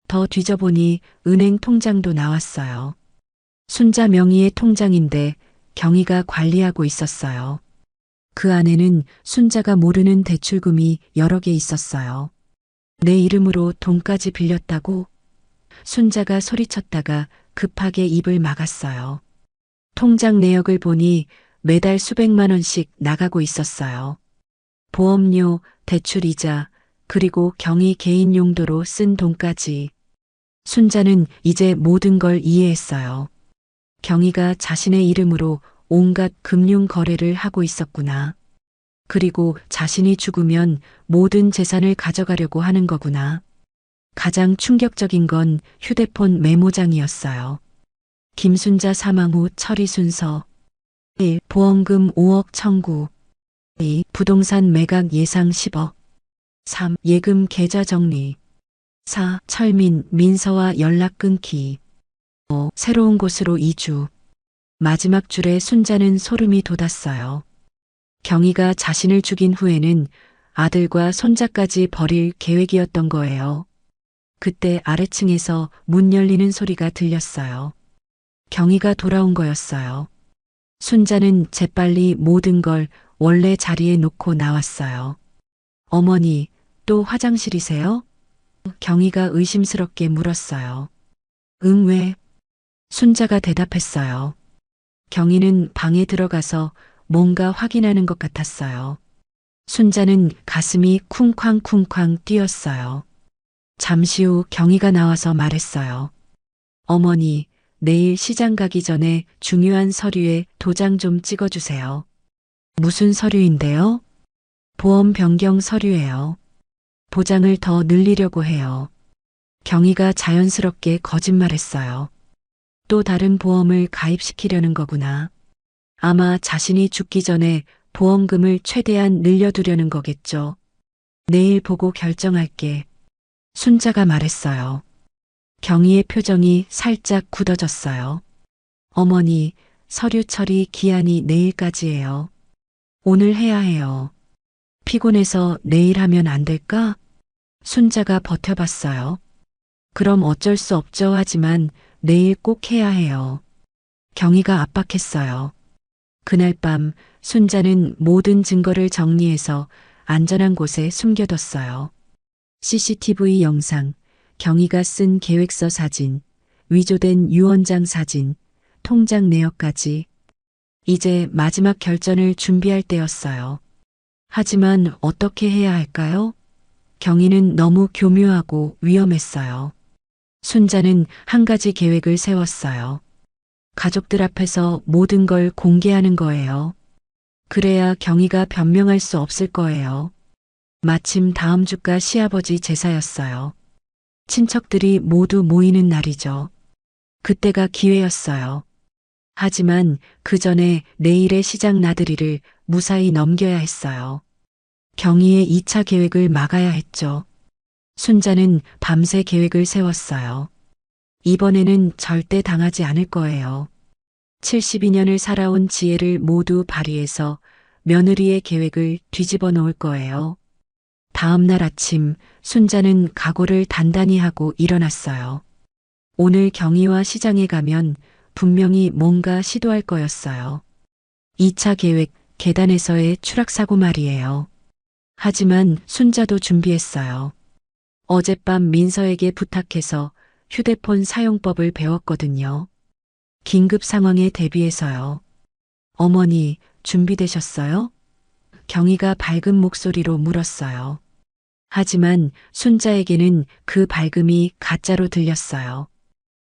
더 뒤져보니 은행 통장도 나왔어요. 순자 명의의 통장인데 경희가 관리하고 있었어요. 그 안에는 순자가 모르는 대출금이 여러 개 있었어요. 내 이름으로 돈까지 빌렸다고? 순자가 소리쳤다가 급하게 입을 막았어요. 통장 내역을 보니 매달 수백만 원씩 나가고 있었어요. 보험료, 대출이자, 그리고 경희 개인 용도로 쓴 돈까지. 순자는 이제 모든 걸 이해했어요. 경희가 자신의 이름으로 온갖 금융 거래를 하고 있었구나. 그리고 자신이 죽으면 모든 재산을 가져가려고 하는 거구나. 가장 충격적인 건 휴대폰 메모장이었어요. 김순자 사망 후 처리 순서. 1. 보험금 5억 청구. 2. 부동산 매각 예상 10억. 3. 예금 계좌 정리. 4. 철민, 민서와 연락 끊기. 5. 새로운 곳으로 이주. 마지막 줄에 순자는 소름이 돋았어요. 경희가 자신을 죽인 후에는 아들과 손자까지 버릴 계획이었던 거예요. 그때 아래층에서 문 열리는 소리가 들렸어요. 경희가 돌아온 거였어요. 순자는 재빨리 모든 걸 원래 자리에 놓고 나왔어요. 어머니, 또 화장실이세요? 경희가 의심스럽게 물었어요. 응, 왜? 순자가 대답했어요. 경희는 방에 들어가서 뭔가 확인하는 것 같았어요. 순자는 가슴이 쿵쾅쿵쾅 뛰었어요. 잠시 후 경희가 나와서 말했어요. 어머니, 내일 시장 가기 전에 중요한 서류에 도장 좀 찍어주세요. 무슨 서류인데요? 보험 변경 서류예요. 보장을 더 늘리려고 해요. 경희가 자연스럽게 거짓말했어요. 또 다른 보험을 가입시키려는 거구나. 아마 자신이 죽기 전에 보험금을 최대한 늘려두려는 거겠죠. 내일 보고 결정할게. 순자가 말했어요. 경희의 표정이 살짝 굳어졌어요. 어머니, 서류 처리 기한이 내일까지예요. 오늘 해야 해요. 피곤해서 내일 하면 안 될까? 순자가 버텨봤어요. 그럼 어쩔 수 없죠 하지만 내일 꼭 해야 해요. 경희가 압박했어요. 그날 밤 순자는 모든 증거를 정리해서 안전한 곳에 숨겨뒀어요. CCTV 영상, 경희가 쓴 계획서 사진, 위조된 유언장 사진, 통장 내역까지. 이제 마지막 결전을 준비할 때였어요. 하지만 어떻게 해야 할까요? 경희는 너무 교묘하고 위험했어요. 순자는 한 가지 계획을 세웠어요. 가족들 앞에서 모든 걸 공개하는 거예요. 그래야 경희가 변명할 수 없을 거예요. 마침 다음 주가 시아버지 제사였어요. 친척들이 모두 모이는 날이죠. 그때가 기회였어요. 하지만 그 전에 내일의 시장 나들이를 무사히 넘겨야 했어요. 경희의 2차 계획을 막아야 했죠. 순자는 밤새 계획을 세웠어요. 이번에는 절대 당하지 않을 거예요. 72년을 살아온 지혜를 모두 발휘해서 며느리의 계획을 뒤집어 놓을 거예요. 다음 날 아침 순자는 각오를 단단히 하고 일어났어요. 오늘 경희와 시장에 가면 분명히 뭔가 시도할 거였어요. 2차 계획, 계단에서의 추락사고 말이에요. 하지만 순자도 준비했어요. 어젯밤 민서에게 부탁해서 휴대폰 사용법을 배웠거든요. 긴급 상황에 대비해서요. 어머니, 준비되셨어요? 경희가 밝은 목소리로 물었어요. 하지만 순자에게는 그 밝음이 가짜로 들렸어요.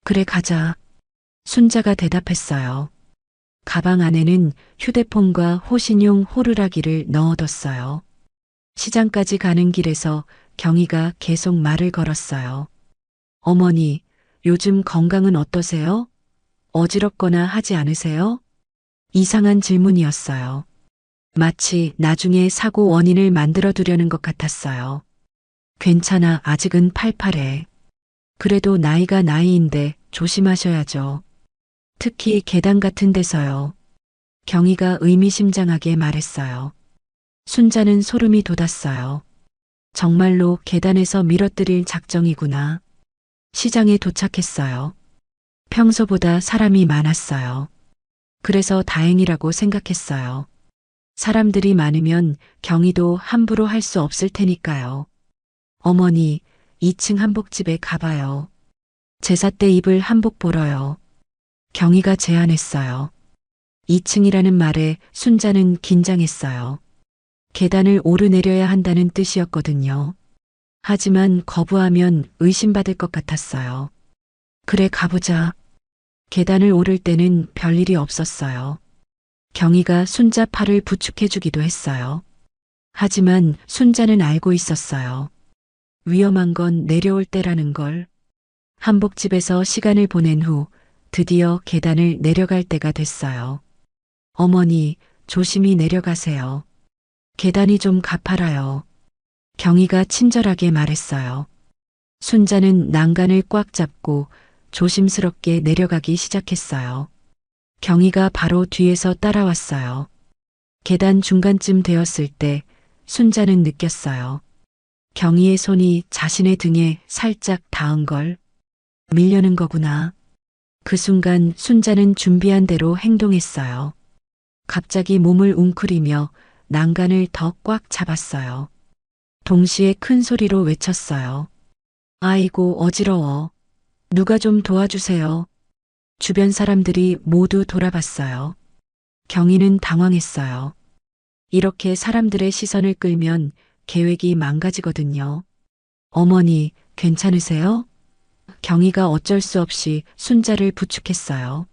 그래, 가자. 순자가 대답했어요. 가방 안에는 휴대폰과 호신용 호루라기를 넣어뒀어요. 시장까지 가는 길에서 경희가 계속 말을 걸었어요. 어머니, 요즘 건강은 어떠세요? 어지럽거나 하지 않으세요? 이상한 질문이었어요. 마치 나중에 사고 원인을 만들어 두려는 것 같았어요. 괜찮아, 아직은 팔팔해. 그래도 나이가 나이인데 조심하셔야죠. 특히 계단 같은 데서요. 경희가 의미심장하게 말했어요. 순자는 소름이 돋았어요. 정말로 계단에서 밀어뜨릴 작정이구나. 시장에 도착했어요. 평소보다 사람이 많았어요. 그래서 다행이라고 생각했어요. 사람들이 많으면 경희도 함부로 할 수 없을 테니까요. 어머니, 2층 한복집에 가봐요. 제사 때 입을 한복 보러요. 경희가 제안했어요. 2층이라는 말에 순자는 긴장했어요. 계단을 오르내려야 한다는 뜻이었거든요. 하지만 거부하면 의심받을 것 같았어요. 그래, 가보자. 계단을 오를 때는 별일이 없었어요. 경희가 순자 팔을 부축해주기도 했어요. 하지만 순자는 알고 있었어요. 위험한 건 내려올 때라는 걸. 한복집에서 시간을 보낸 후 드디어 계단을 내려갈 때가 됐어요. 어머니, 조심히 내려가세요. 계단이 좀 가팔아요. 경희가 친절하게 말했어요. 순자는 난간을 꽉 잡고 조심스럽게 내려가기 시작했어요. 경희가 바로 뒤에서 따라왔어요. 계단 중간쯤 되었을 때 순자는 느꼈어요. 경희의 손이 자신의 등에 살짝 닿은 걸. 밀려는 거구나. 그 순간 순자는 준비한 대로 행동했어요. 갑자기 몸을 웅크리며 난간을 더 꽉 잡았어요. 동시에 큰 소리로 외쳤어요. 아이고, 어지러워. 누가 좀 도와주세요. 주변 사람들이 모두 돌아봤어요. 경희는 당황했어요. 이렇게 사람들의 시선을 끌면 계획이 망가지거든요. 어머니, 괜찮으세요? 경희가 어쩔 수 없이 순자를 부축했어요.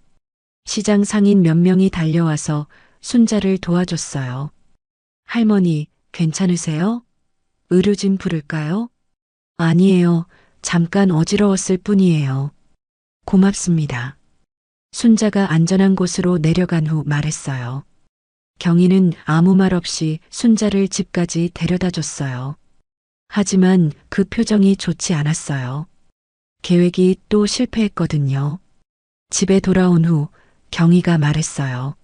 시장 상인 몇 명이 달려와서 순자를 도와줬어요. 할머니, 괜찮으세요? 의료진 부를까요? 아니에요. 잠깐 어지러웠을 뿐이에요. 고맙습니다. 순자가 안전한 곳으로 내려간 후 말했어요. 경희는 아무 말 없이 순자를 집까지 데려다 줬어요. 하지만 그 표정이 좋지 않았어요. 계획이 또 실패했거든요. 집에 돌아온 후 경희가 말했어요.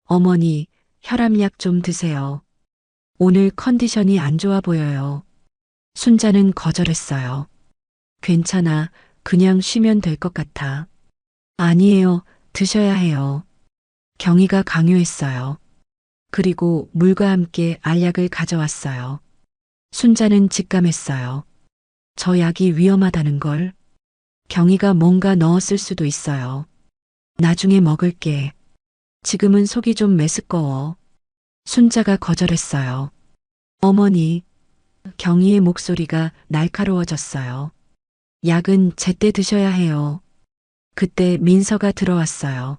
어머니, 혈압약 좀 드세요. 오늘 컨디션이 안 좋아 보여요. 순자는 거절했어요. 괜찮아. 그냥 쉬면 될 것 같아. 아니에요. 드셔야 해요. 경희가 강요했어요. 그리고 물과 함께 알약을 가져왔어요. 순자는 직감했어요. 저 약이 위험하다는 걸. 경희가 뭔가 넣었을 수도 있어요. 나중에 먹을게. 지금은 속이 좀 메스꺼워. 순자가 거절했어요. 어머니, 경희의 목소리가 날카로워졌어요. 약은 제때 드셔야 해요. 그때 민서가 들어왔어요.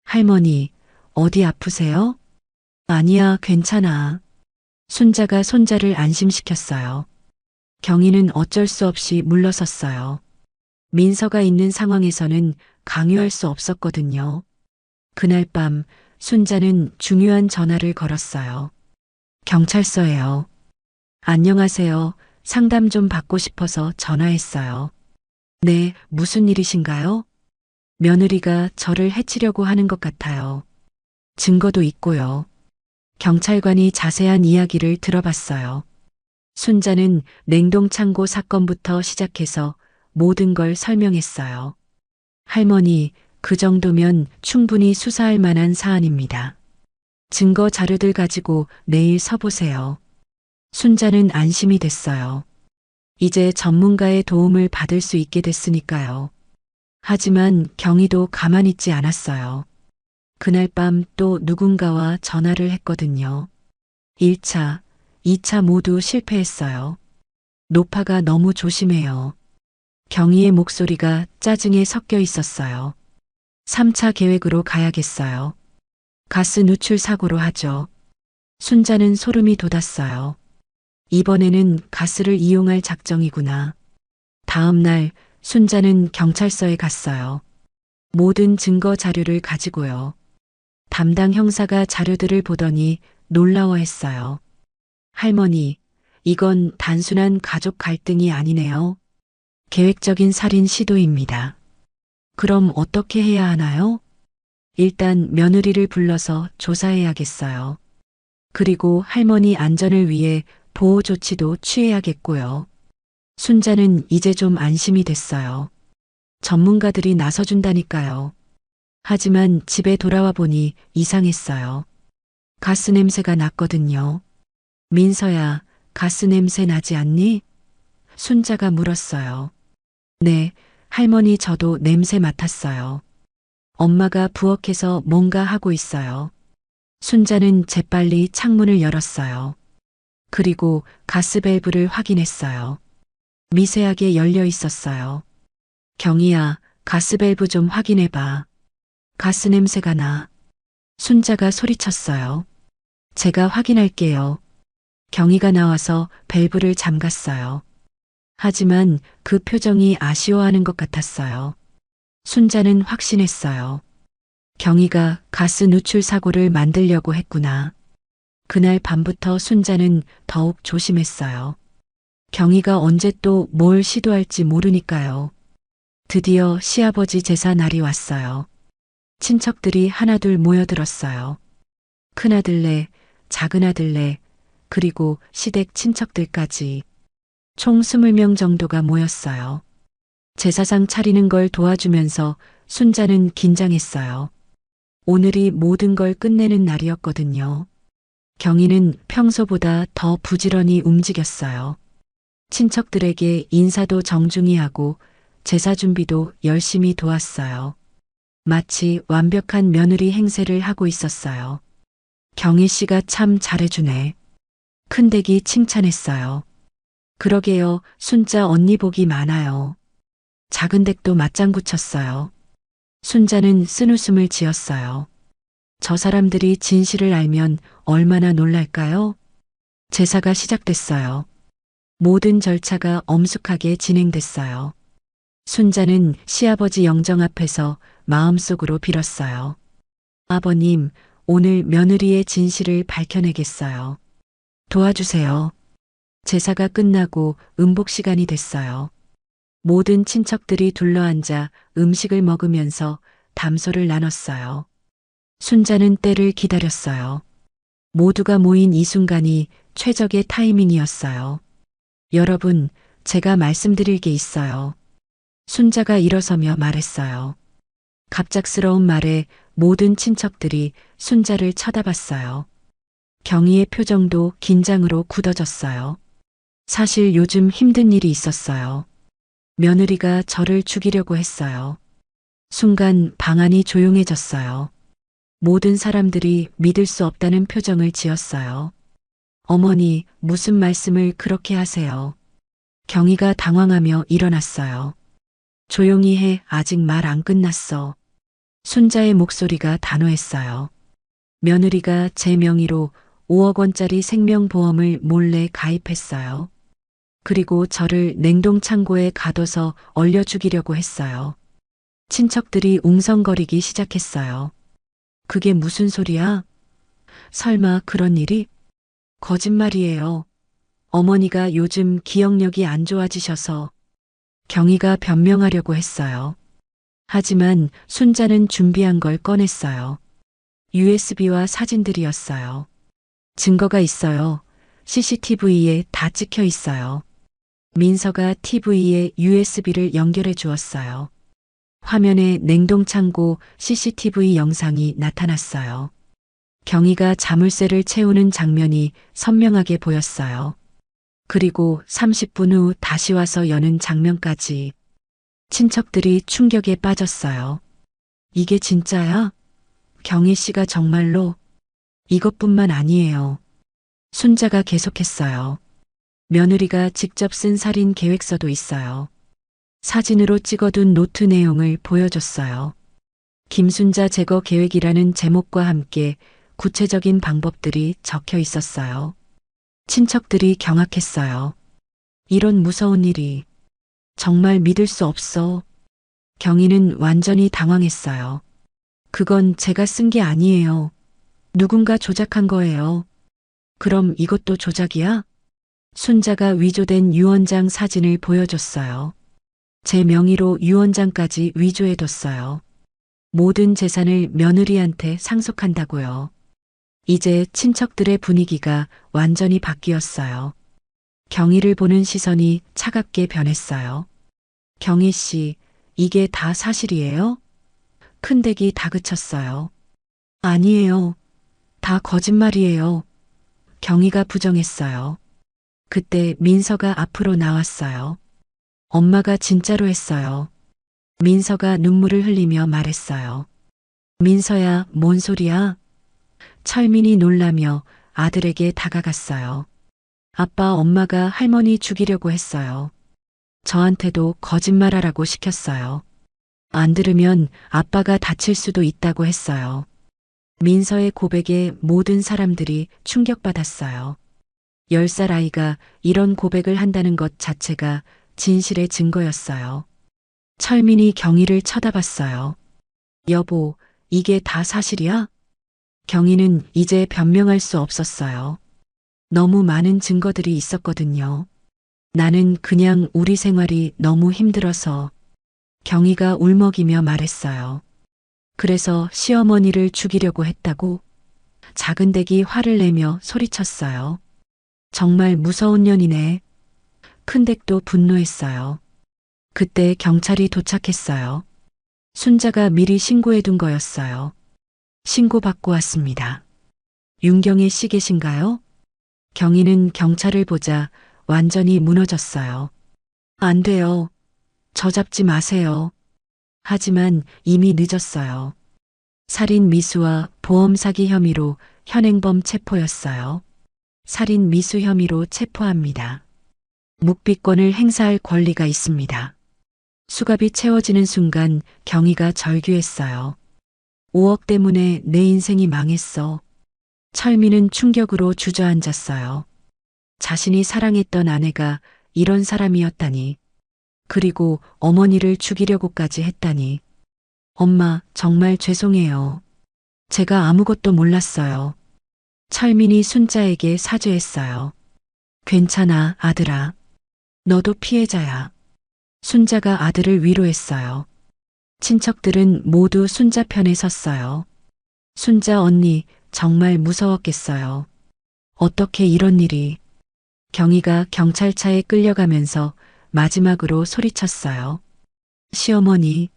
할머니, 어디 아프세요? 아니야, 괜찮아. 순자가 손자를 안심시켰어요. 경희는 어쩔 수 없이 물러섰어요. 민서가 있는 상황에서는 강요할 수 없었거든요. 그날 밤 순자는 중요한 전화를 걸었어요. 경찰서예요. 안녕하세요. 상담 좀 받고 싶어서 전화했어요. 네, 무슨 일이신가요? 며느리가 저를 해치려고 하는 것 같아요. 증거도 있고요. 경찰관이 자세한 이야기를 들어봤어요. 순자는 냉동창고 사건부터 시작해서 모든 걸 설명했어요. 할머니, 그 정도면 충분히 수사할 만한 사안입니다. 증거 자료들 가지고 내일 서보세요. 순자는 안심이 됐어요. 이제 전문가의 도움을 받을 수 있게 됐으니까요. 하지만 경희도 가만히 있지 않았어요. 그날 밤 또 누군가와 전화를 했거든요. 1차, 2차 모두 실패했어요. 노파가 너무 조심해요. 경희의 목소리가 짜증에 섞여 있었어요. 3차 계획으로 가야겠어요. 가스 누출 사고로 하죠. 순자는 소름이 돋았어요. 이번에는 가스를 이용할 작정이구나. 다음 날 순자는 경찰서에 갔어요. 모든 증거 자료를 가지고요. 담당 형사가 자료들을 보더니 놀라워했어요. 할머니, 이건 단순한 가족 갈등이 아니네요. 계획적인 살인 시도입니다. 그럼 어떻게 해야 하나요? 일단 며느리를 불러서 조사해야겠어요. 그리고 할머니 안전을 위해 보호 조치도 취해야겠고요. 순자는 이제 좀 안심이 됐어요. 전문가들이 나서준다니까요. 하지만 집에 돌아와 보니 이상했어요. 가스 냄새가 났거든요. 민서야, 가스 냄새 나지 않니? 순자가 물었어요. 네, 할머니 저도 냄새 맡았어요. 엄마가 부엌에서 뭔가 하고 있어요. 순자는 재빨리 창문을 열었어요. 그리고 가스 밸브를 확인했어요. 미세하게 열려 있었어요. 경희야, 가스 밸브 좀 확인해봐. 가스 냄새가 나. 순자가 소리쳤어요. 제가 확인할게요. 경희가 나와서 밸브를 잠갔어요. 하지만 그 표정이 아쉬워하는 것 같았어요. 순자는 확신했어요. 경희가 가스 누출 사고를 만들려고 했구나. 그날 밤부터 순자는 더욱 조심했어요. 경희가 언제 또 뭘 시도할지 모르니까요. 드디어 시아버지 제사 날이 왔어요. 친척들이 하나둘 모여들었어요. 큰아들네, 작은아들네, 그리고 시댁 친척들까지. 총 20명 정도가 모였어요. 제사상 차리는 걸 도와주면서 순자는 긴장했어요. 오늘이 모든 걸 끝내는 날이었거든요. 경희는 평소보다 더 부지런히 움직였어요. 친척들에게 인사도 정중히 하고 제사 준비도 열심히 도왔어요. 마치 완벽한 며느리 행세를 하고 있었어요. 경희 씨가 참 잘해주네. 큰댁이 칭찬했어요. 그러게요. 순자 언니 복이 많아요. 작은댁도 맞장구 쳤어요. 순자는 쓴웃음을 지었어요. 저 사람들이 진실을 알면 얼마나 놀랄까요? 제사가 시작됐어요. 모든 절차가 엄숙하게 진행됐어요. 순자는 시아버지 영정 앞에서 마음속으로 빌었어요. 아버님, 오늘 며느리의 진실을 밝혀내겠어요. 도와주세요. 제사가 끝나고 음복 시간이 됐어요. 모든 친척들이 둘러앉아 음식을 먹으면서 담소를 나눴어요. 순자는 때를 기다렸어요. 모두가 모인 이 순간이 최적의 타이밍이었어요. 여러분, 제가 말씀드릴 게 있어요. 순자가 일어서며 말했어요. 갑작스러운 말에 모든 친척들이 순자를 쳐다봤어요. 경희의 표정도 긴장으로 굳어졌어요. 사실 요즘 힘든 일이 있었어요. 며느리가 저를 죽이려고 했어요. 순간 방안이 조용해졌어요. 모든 사람들이 믿을 수 없다는 표정을 지었어요. 어머니, 무슨 말씀을 그렇게 하세요? 경희가 당황하며 일어났어요. 조용히 해, 아직 말 안 끝났어. 순자의 목소리가 단호했어요. 며느리가 제 명의로 5억 원짜리 생명보험을 몰래 가입했어요. 그리고 저를 냉동창고에 가둬서 얼려 죽이려고 했어요. 친척들이 웅성거리기 시작했어요. 그게 무슨 소리야? 설마 그런 일이? 거짓말이에요. 어머니가 요즘 기억력이 안 좋아지셔서. 경희가 변명하려고 했어요. 하지만 순자는 준비한 걸 꺼냈어요. USB와 사진들이었어요. 증거가 있어요. CCTV에 다 찍혀 있어요. 민서가 TV에 USB를 연결해 주었어요. 화면에 냉동창고 CCTV 영상이 나타났어요. 경희가 자물쇠를 채우는 장면이 선명하게 보였어요. 그리고 30분 후 다시 와서 여는 장면까지. 친척들이 충격에 빠졌어요. 이게 진짜야? 경희 씨가 정말로? 이것뿐만 아니에요. 순자가 계속했어요. 며느리가 직접 쓴 살인 계획서도 있어요. 사진으로 찍어둔 노트 내용을 보여줬어요. 김순자 제거 계획이라는 제목과 함께 구체적인 방법들이 적혀 있었어요. 친척들이 경악했어요. 이런 무서운 일이. 정말 믿을 수 없어. 경희는 완전히 당황했어요. 그건 제가 쓴 게 아니에요. 누군가 조작한 거예요. 그럼 이것도 조작이야? 순자가 위조된 유언장 사진을 보여줬어요. 제 명의로 유언장까지 위조해뒀어요. 모든 재산을 며느리한테 상속한다고요. 이제 친척들의 분위기가 완전히 바뀌었어요. 경희를 보는 시선이 차갑게 변했어요. 경희 씨, 이게 다 사실이에요? 큰댁이 다그쳤어요. 아니에요. 다 거짓말이에요. 경희가 부정했어요. 그때 민서가 앞으로 나왔어요. 엄마가 진짜로 했어요. 민서가 눈물을 흘리며 말했어요. 민서야, 뭔 소리야? 철민이 놀라며 아들에게 다가갔어요. 아빠, 엄마가 할머니 죽이려고 했어요. 저한테도 거짓말하라고 시켰어요. 안 들으면 아빠가 다칠 수도 있다고 했어요. 민서의 고백에 모든 사람들이 충격받았어요. 10살 아이가 이런 고백을 한다는 것 자체가 진실의 증거였어요. 철민이 경희를 쳐다봤어요. 여보, 이게 다 사실이야? 경희는 이제 변명할 수 없었어요. 너무 많은 증거들이 있었거든요. 나는 그냥 우리 생활이 너무 힘들어서. 경희가 울먹이며 말했어요. 그래서 시어머니를 죽이려고 했다고? 작은댁이 화를 내며 소리쳤어요. 정말 무서운 년이네. 큰댁도 분노했어요. 그때 경찰이 도착했어요. 순자가 미리 신고해둔 거였어요. 신고받고 왔습니다. 윤경혜 씨 계신가요? 경희는 경찰을 보자 완전히 무너졌어요. 안 돼요. 저 잡지 마세요. 하지만 이미 늦었어요. 살인 미수와 보험 사기 혐의로 현행범 체포였어요. 살인 미수 혐의로 체포합니다. 묵비권을 행사할 권리가 있습니다. 수갑이 채워지는 순간 경희가 절규했어요. 5억 때문에 내 인생이 망했어. 철민은 충격으로 주저앉았어요. 자신이 사랑했던 아내가 이런 사람이었다니. 그리고 어머니를 죽이려고까지 했다니. 엄마, 정말 죄송해요. 제가 아무것도 몰랐어요. 철민이 순자에게 사죄했어요. 괜찮아, 아들아. 너도 피해자야. 순자가 아들을 위로했어요. 친척들은 모두 순자 편에 섰어요. 순자 언니, 정말 무서웠겠어요. 어떻게 이런 일이. 경희가 경찰차에 끌려가면서 마지막으로 소리쳤어요. 시어머니,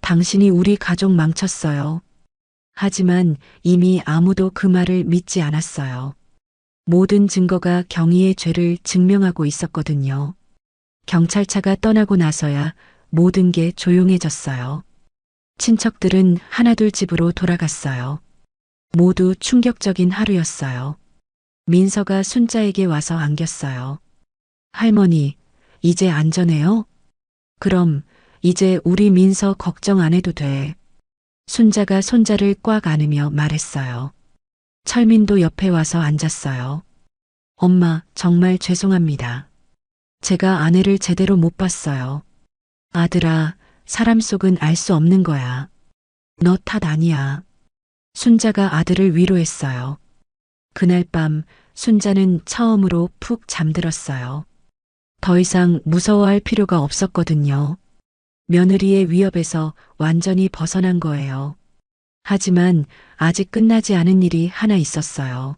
당신이 우리 가족 망쳤어요. 하지만 이미 아무도 그 말을 믿지 않았어요. 모든 증거가 경희의 죄를 증명하고 있었거든요. 경찰차가 떠나고 나서야 모든 게 조용해졌어요. 친척들은 하나둘 집으로 돌아갔어요. 모두 충격적인 하루였어요. 민서가 순자에게 와서 안겼어요. 할머니, 이제 안전해요? 그럼 이제 우리 민서 걱정 안 해도 돼. 순자가 손자를 꽉 안으며 말했어요. 철민도 옆에 와서 앉았어요. 엄마, 정말 죄송합니다. 제가 아내를 제대로 못 봤어요. 아들아, 사람 속은 알 수 없는 거야. 너 탓 아니야. 순자가 아들을 위로했어요. 그날 밤 순자는 처음으로 푹 잠들었어요. 더 이상 무서워할 필요가 없었거든요. 며느리의 위협에서 완전히 벗어난 거예요. 하지만 아직 끝나지 않은 일이 하나 있었어요.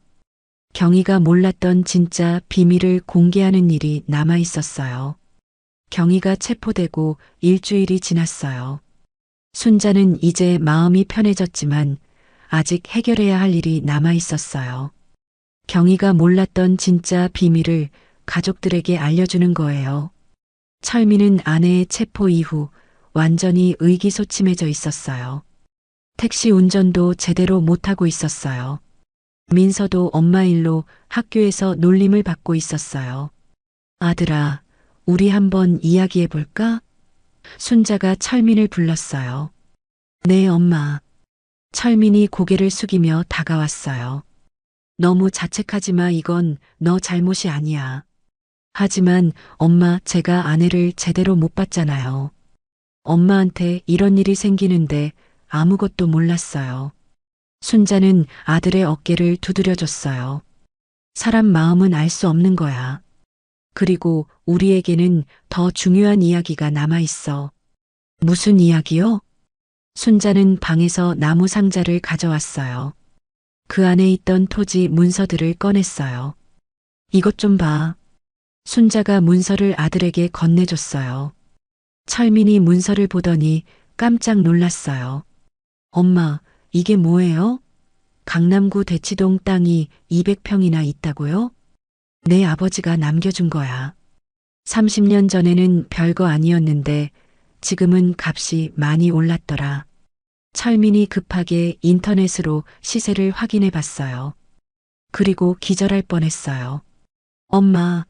경희가 몰랐던 진짜 비밀을 공개하는 일이 남아 있었어요. 경희가 체포되고 일주일이 지났어요. 순자는 이제 마음이 편해졌지만 아직 해결해야 할 일이 남아 있었어요. 경희가 몰랐던 진짜 비밀을 가족들에게 알려주는 거예요. 철민은 아내의 체포 이후 완전히 의기소침해져 있었어요. 택시 운전도 제대로 못하고 있었어요. 민서도 엄마 일로 학교에서 놀림을 받고 있었어요. 아들아, 우리 한번 이야기해 볼까? 순자가 철민을 불렀어요. 네, 엄마. 철민이 고개를 숙이며 다가왔어요. 너무 자책하지 마, 이건 너 잘못이 아니야. 하지만 엄마, 제가 아내를 제대로 못 봤잖아요. 엄마한테 이런 일이 생기는데 아무것도 몰랐어요. 순자는 아들의 어깨를 두드려줬어요. 사람 마음은 알 수 없는 거야. 그리고 우리에게는 더 중요한 이야기가 남아 있어. 무슨 이야기요? 순자는 방에서 나무 상자를 가져왔어요. 그 안에 있던 토지 문서들을 꺼냈어요. 이것 좀 봐. 순자가 문서를 아들에게 건네줬어요. 철민이 문서를 보더니 깜짝 놀랐어요. 엄마, 이게 뭐예요? 강남구 대치동 땅이 200평이나 있다고요? 내 아버지가 남겨준 거야. 30년 전에는 별거 아니었는데 지금은 값이 많이 올랐더라. 철민이 급하게 인터넷으로 시세를 확인해 봤어요. 그리고 기절할 뻔했어요. 엄마,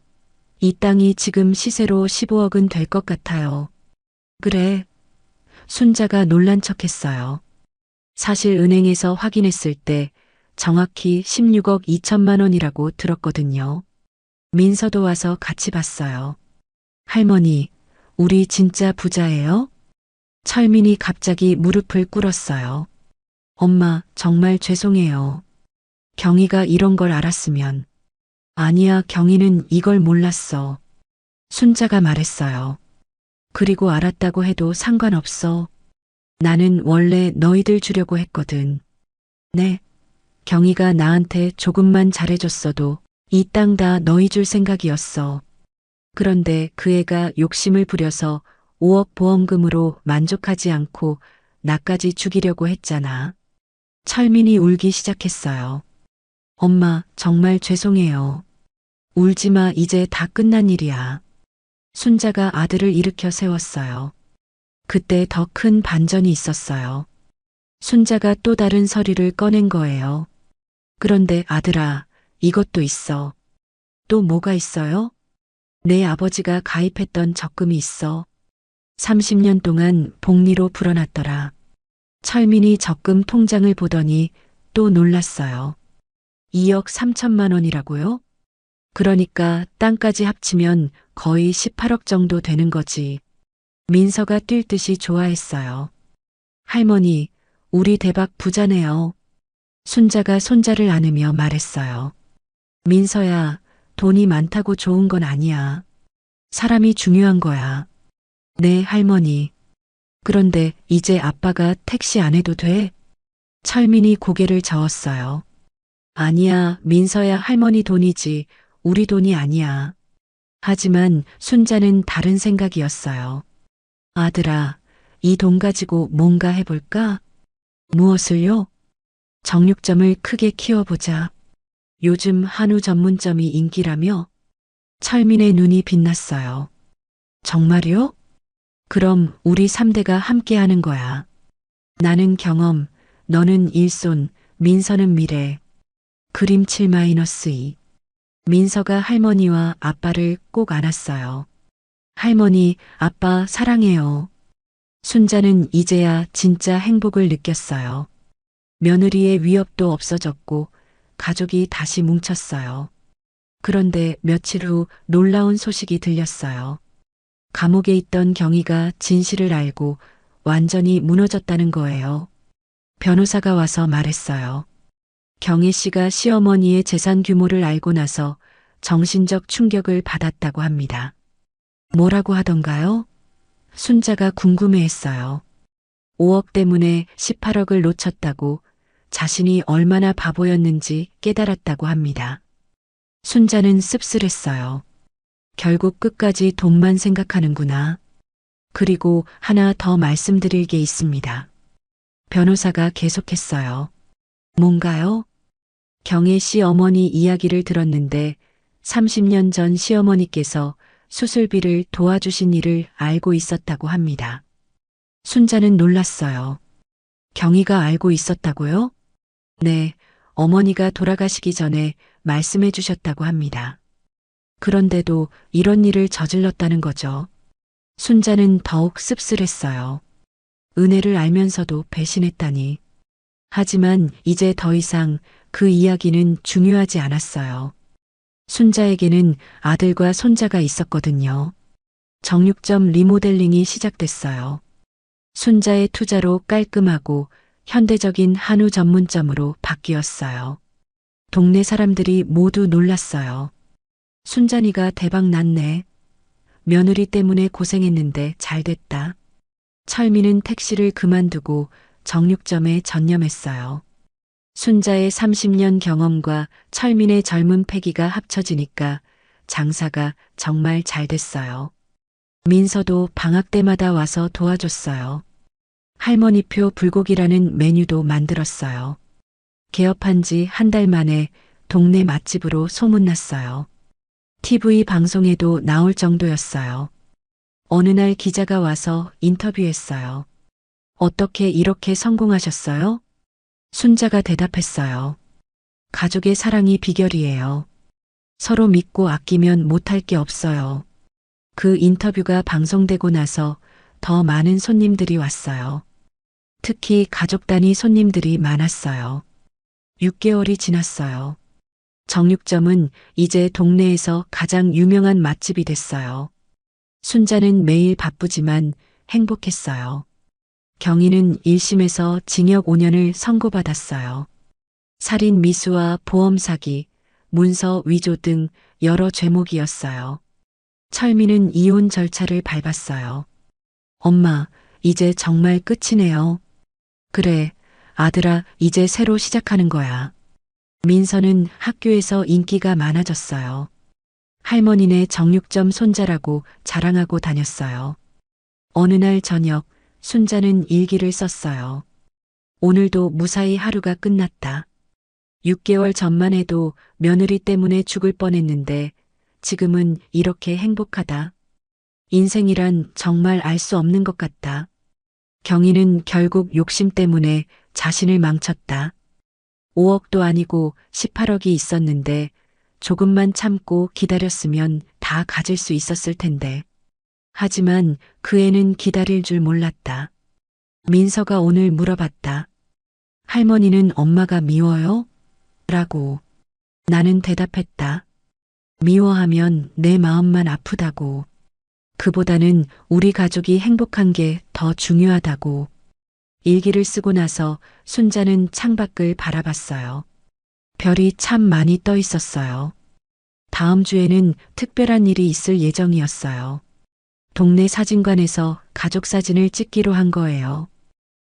이 땅이 지금 시세로 15억은 될 것 같아요. 그래. 순자가 놀란 척했어요. 사실 은행에서 확인했을 때 정확히 16억 2천만 원이라고 들었거든요. 민서도 와서 같이 봤어요. 할머니, 우리 진짜 부자예요? 철민이 갑자기 무릎을 꿇었어요. 엄마, 정말 죄송해요. 경희가 이런 걸 알았으면. 아니야, 경희는 이걸 몰랐어. 순자가 말했어요. 그리고 알았다고 해도 상관없어. 나는 원래 너희들 주려고 했거든. 네. 경희가 나한테 조금만 잘해줬어도 이 땅 다 너희 줄 생각이었어. 그런데 그 애가 욕심을 부려서 5억 보험금으로 만족하지 않고 나까지 죽이려고 했잖아. 철민이 울기 시작했어요. 엄마, 정말 죄송해요. 울지 마, 이제 다 끝난 일이야. 순자가 아들을 일으켜 세웠어요. 그때 더 큰 반전이 있었어요. 순자가 또 다른 서류를 꺼낸 거예요. 그런데 아들아, 이것도 있어. 또 뭐가 있어요? 내 아버지가 가입했던 적금이 있어. 30년 동안 복리로 불어났더라. 철민이 적금 통장을 보더니 또 놀랐어요. 2억 3천만 원이라고요? 그러니까 땅까지 합치면 거의 18억 정도 되는 거지. 민서가 뛸 듯이 좋아했어요. 할머니, 우리 대박 부자네요. 순자가 손자를 안으며 말했어요. 민서야, 돈이 많다고 좋은 건 아니야. 사람이 중요한 거야. 네, 할머니. 그런데 이제 아빠가 택시 안 해도 돼? 철민이 고개를 저었어요. 아니야, 민서야, 할머니 돈이지. 우리 돈이 아니야. 하지만 순자는 다른 생각이었어요. 아들아, 이 돈 가지고 뭔가 해볼까? 무엇을요? 정육점을 크게 키워보자. 요즘 한우 전문점이 인기라며? 철민의 눈이 빛났어요. 정말요? 그럼 우리 3대가 함께 하는 거야. 나는 경험, 너는 일손, 민서는 미래. 그림 7-2. 민서가 할머니와 아빠를 꼭 안았어요. 할머니, 아빠 사랑해요. 순자는 이제야 진짜 행복을 느꼈어요. 며느리의 위협도 없어졌고 가족이 다시 뭉쳤어요. 그런데 며칠 후 놀라운 소식이 들렸어요. 감옥에 있던 경희가 진실을 알고 완전히 무너졌다는 거예요. 변호사가 와서 말했어요. 경희 씨가 시어머니의 재산 규모를 알고 나서 정신적 충격을 받았다고 합니다. 뭐라고 하던가요? 순자가 궁금해했어요. 5억 때문에 18억을 놓쳤다고 자신이 얼마나 바보였는지 깨달았다고 합니다. 순자는 씁쓸했어요. 결국 끝까지 돈만 생각하는구나. 그리고 하나 더 말씀드릴 게 있습니다. 변호사가 계속했어요. 뭔가요? 경혜 씨 어머니 이야기를 들었는데 30년 전 시어머니께서 수술비를 도와주신 일을 알고 있었다고 합니다. 순자는 놀랐어요. 경희가 알고 있었다고요? 네, 어머니가 돌아가시기 전에 말씀해 주셨다고 합니다. 그런데도 이런 일을 저질렀다는 거죠. 순자는 더욱 씁쓸했어요. 은혜를 알면서도 배신했다니. 하지만 이제 더 이상 그 이야기는 중요하지 않았어요. 순자에게는 아들과 손자가 있었거든요. 정육점 리모델링이 시작됐어요. 순자의 투자로 깔끔하고 현대적인 한우 전문점으로 바뀌었어요. 동네 사람들이 모두 놀랐어요. 순자니가 대박 났네. 며느리 때문에 고생했는데 잘 됐다. 철민은 택시를 그만두고 정육점에 전념했어요. 순자의 30년 경험과 철민의 젊은 패기가 합쳐지니까 장사가 정말 잘 됐어요. 민서도 방학 때마다 와서 도와줬어요. 할머니표 불고기라는 메뉴도 만들었어요. 개업한 지 한 달 만에 동네 맛집으로 소문났어요. TV 방송에도 나올 정도였어요. 어느 날 기자가 와서 인터뷰했어요. 어떻게 이렇게 성공하셨어요? 순자가 대답했어요. 가족의 사랑이 비결이에요. 서로 믿고 아끼면 못할 게 없어요. 그 인터뷰가 방송되고 나서 더 많은 손님들이 왔어요. 특히 가족 단위 손님들이 많았어요. 6개월이 지났어요. 정육점은 이제 동네에서 가장 유명한 맛집이 됐어요. 순자는 매일 바쁘지만 행복했어요. 경희는 1심에서 징역 5년을 선고받았어요. 살인 미수와 보험 사기, 문서 위조 등 여러 죄목이었어요. 철민은 이혼 절차를 밟았어요. 엄마, 이제 정말 끝이네요. 그래, 아들아, 이제 새로 시작하는 거야. 민서는 학교에서 인기가 많아졌어요. 할머니네 정육점 손자라고 자랑하고 다녔어요. 어느 날 저녁, 순자는 일기를 썼어요. 오늘도 무사히 하루가 끝났다. 6개월 전만 해도 며느리 때문에 죽을 뻔했는데 지금은 이렇게 행복하다. 인생이란 정말 알 수 없는 것 같다. 경희는 결국 욕심 때문에 자신을 망쳤다. 5억도 아니고 18억이 있었는데 조금만 참고 기다렸으면 다 가질 수 있었을 텐데. 하지만 그 애는 기다릴 줄 몰랐다. 민서가 오늘 물어봤다. 할머니는 엄마가 미워요? 라고. 나는 대답했다. 미워하면 내 마음만 아프다고. 그보다는 우리 가족이 행복한 게 더 중요하다고. 일기를 쓰고 나서 순자는 창밖을 바라봤어요. 별이 참 많이 떠 있었어요. 다음 주에는 특별한 일이 있을 예정이었어요. 동네 사진관에서 가족 사진을 찍기로 한 거예요.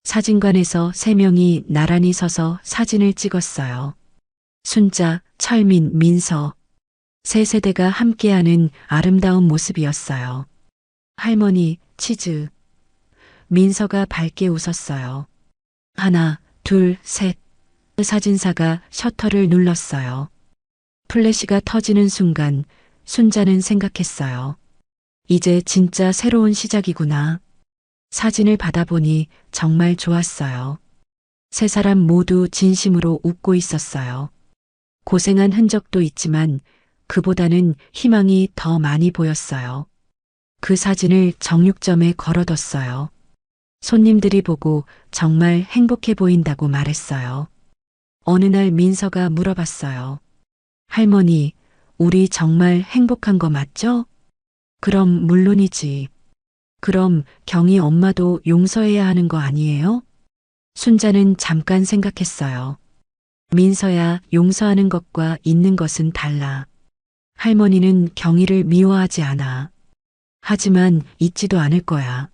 사진관에서 3명이 나란히 서서 사진을 찍었어요. 순자, 철민, 민서. 3세대가 함께하는 아름다운 모습이었어요. 할머니, 치즈. 민서가 밝게 웃었어요. 하나, 둘, 셋. 사진사가 셔터를 눌렀어요. 플래시가 터지는 순간 순자는 생각했어요. 이제 진짜 새로운 시작이구나. 사진을 받아보니 정말 좋았어요. 3사람 모두 진심으로 웃고 있었어요. 고생한 흔적도 있지만 그보다는 희망이 더 많이 보였어요. 그 사진을 정육점에 걸어뒀어요. 손님들이 보고 정말 행복해 보인다고 말했어요. 어느 날 민서가 물어봤어요. 할머니, 우리 정말 행복한 거 맞죠? 그럼 물론이지. 그럼 경희 엄마도 용서해야 하는 거 아니에요? 순자는 잠깐 생각했어요. 민서야, 용서하는 것과 있는 것은 달라. 할머니는 경희를 미워하지 않아. 하지만 잊지도 않을 거야.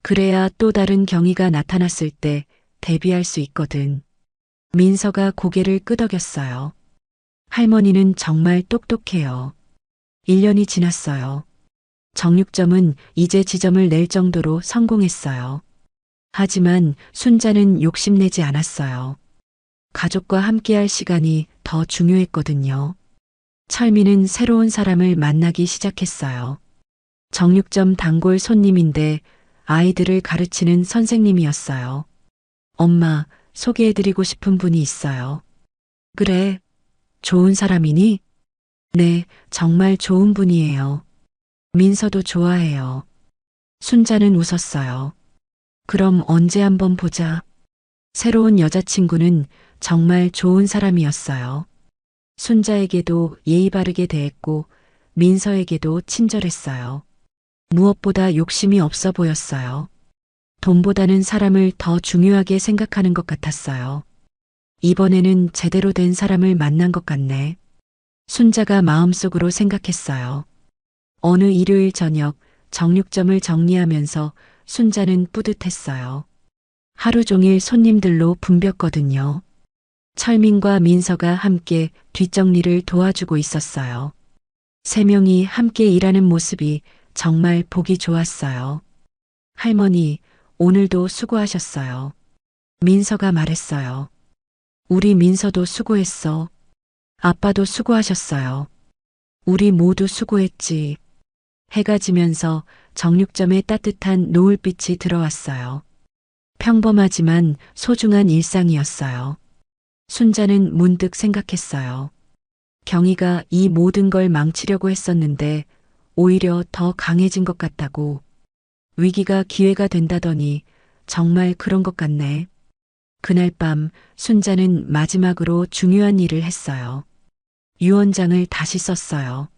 그래야 또 다른 경희가 나타났을 때 대비할 수 있거든. 민서가 고개를 끄덕였어요. 할머니는 정말 똑똑해요. 1년이 지났어요. 정육점은 이제 지점을 낼 정도로 성공했어요. 하지만 순자는 욕심내지 않았어요. 가족과 함께할 시간이 더 중요했거든요. 철미는 새로운 사람을 만나기 시작했어요. 정육점 단골 손님인데 아이들을 가르치는 선생님이었어요. 엄마, 소개해드리고 싶은 분이 있어요. 그래, 좋은 사람이니? 네, 정말 좋은 분이에요. 민서도 좋아해요. 순자는 웃었어요. 그럼 언제 한번 보자. 새로운 여자친구는 정말 좋은 사람이었어요. 순자에게도 예의 바르게 대했고 민서에게도 친절했어요. 무엇보다 욕심이 없어 보였어요. 돈보다는 사람을 더 중요하게 생각하는 것 같았어요. 이번에는 제대로 된 사람을 만난 것 같네. 순자가 마음속으로 생각했어요. 어느 일요일 저녁 정육점을 정리하면서 순자는 뿌듯했어요. 하루 종일 손님들로 붐볐거든요. 철민과 민서가 함께 뒷정리를 도와주고 있었어요. 3명이 함께 일하는 모습이 정말 보기 좋았어요. 할머니, 오늘도 수고하셨어요. 민서가 말했어요. 우리 민서도 수고했어. 아빠도 수고하셨어요. 우리 모두 수고했지. 해가 지면서 정육점에 따뜻한 노을빛이 들어왔어요. 평범하지만 소중한 일상이었어요. 순자는 문득 생각했어요. 경희가 이 모든 걸 망치려고 했었는데 오히려 더 강해진 것 같다고. 위기가 기회가 된다더니 정말 그런 것 같네. 그날 밤 순자는 마지막으로 중요한 일을 했어요. 유언장을 다시 썼어요.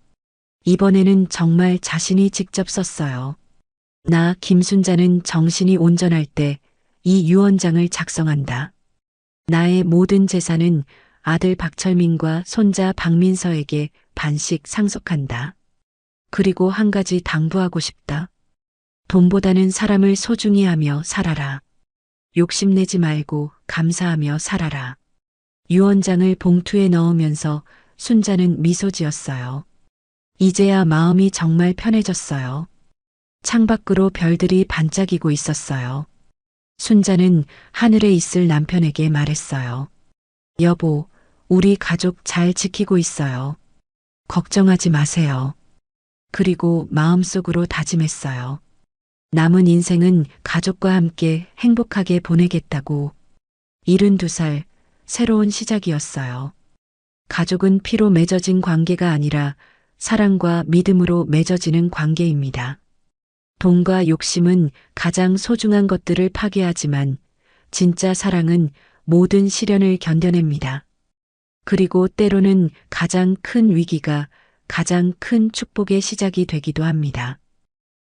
이번에는 정말 자신이 직접 썼어요. 나 김순자는 정신이 온전할 때 이 유언장을 작성한다. 나의 모든 재산은 아들 박철민과 손자 박민서에게 반씩 상속한다. 그리고 한 가지 당부하고 싶다. 돈보다는 사람을 소중히 하며 살아라. 욕심내지 말고 감사하며 살아라. 유언장을 봉투에 넣으면서 순자는 미소 지었어요. 이제야 마음이 정말 편해졌어요. 창밖으로 별들이 반짝이고 있었어요. 순자는 하늘에 있을 남편에게 말했어요. 여보, 우리 가족 잘 지키고 있어요. 걱정하지 마세요. 그리고 마음속으로 다짐했어요. 남은 인생은 가족과 함께 행복하게 보내겠다고. 72살, 새로운 시작이었어요. 가족은 피로 맺어진 관계가 아니라 사랑과 믿음으로 맺어지는 관계입니다. 돈과 욕심은 가장 소중한 것들을 파괴하지만 진짜 사랑은 모든 시련을 견뎌냅니다. 그리고 때로는 가장 큰 위기가 가장 큰 축복의 시작이 되기도 합니다.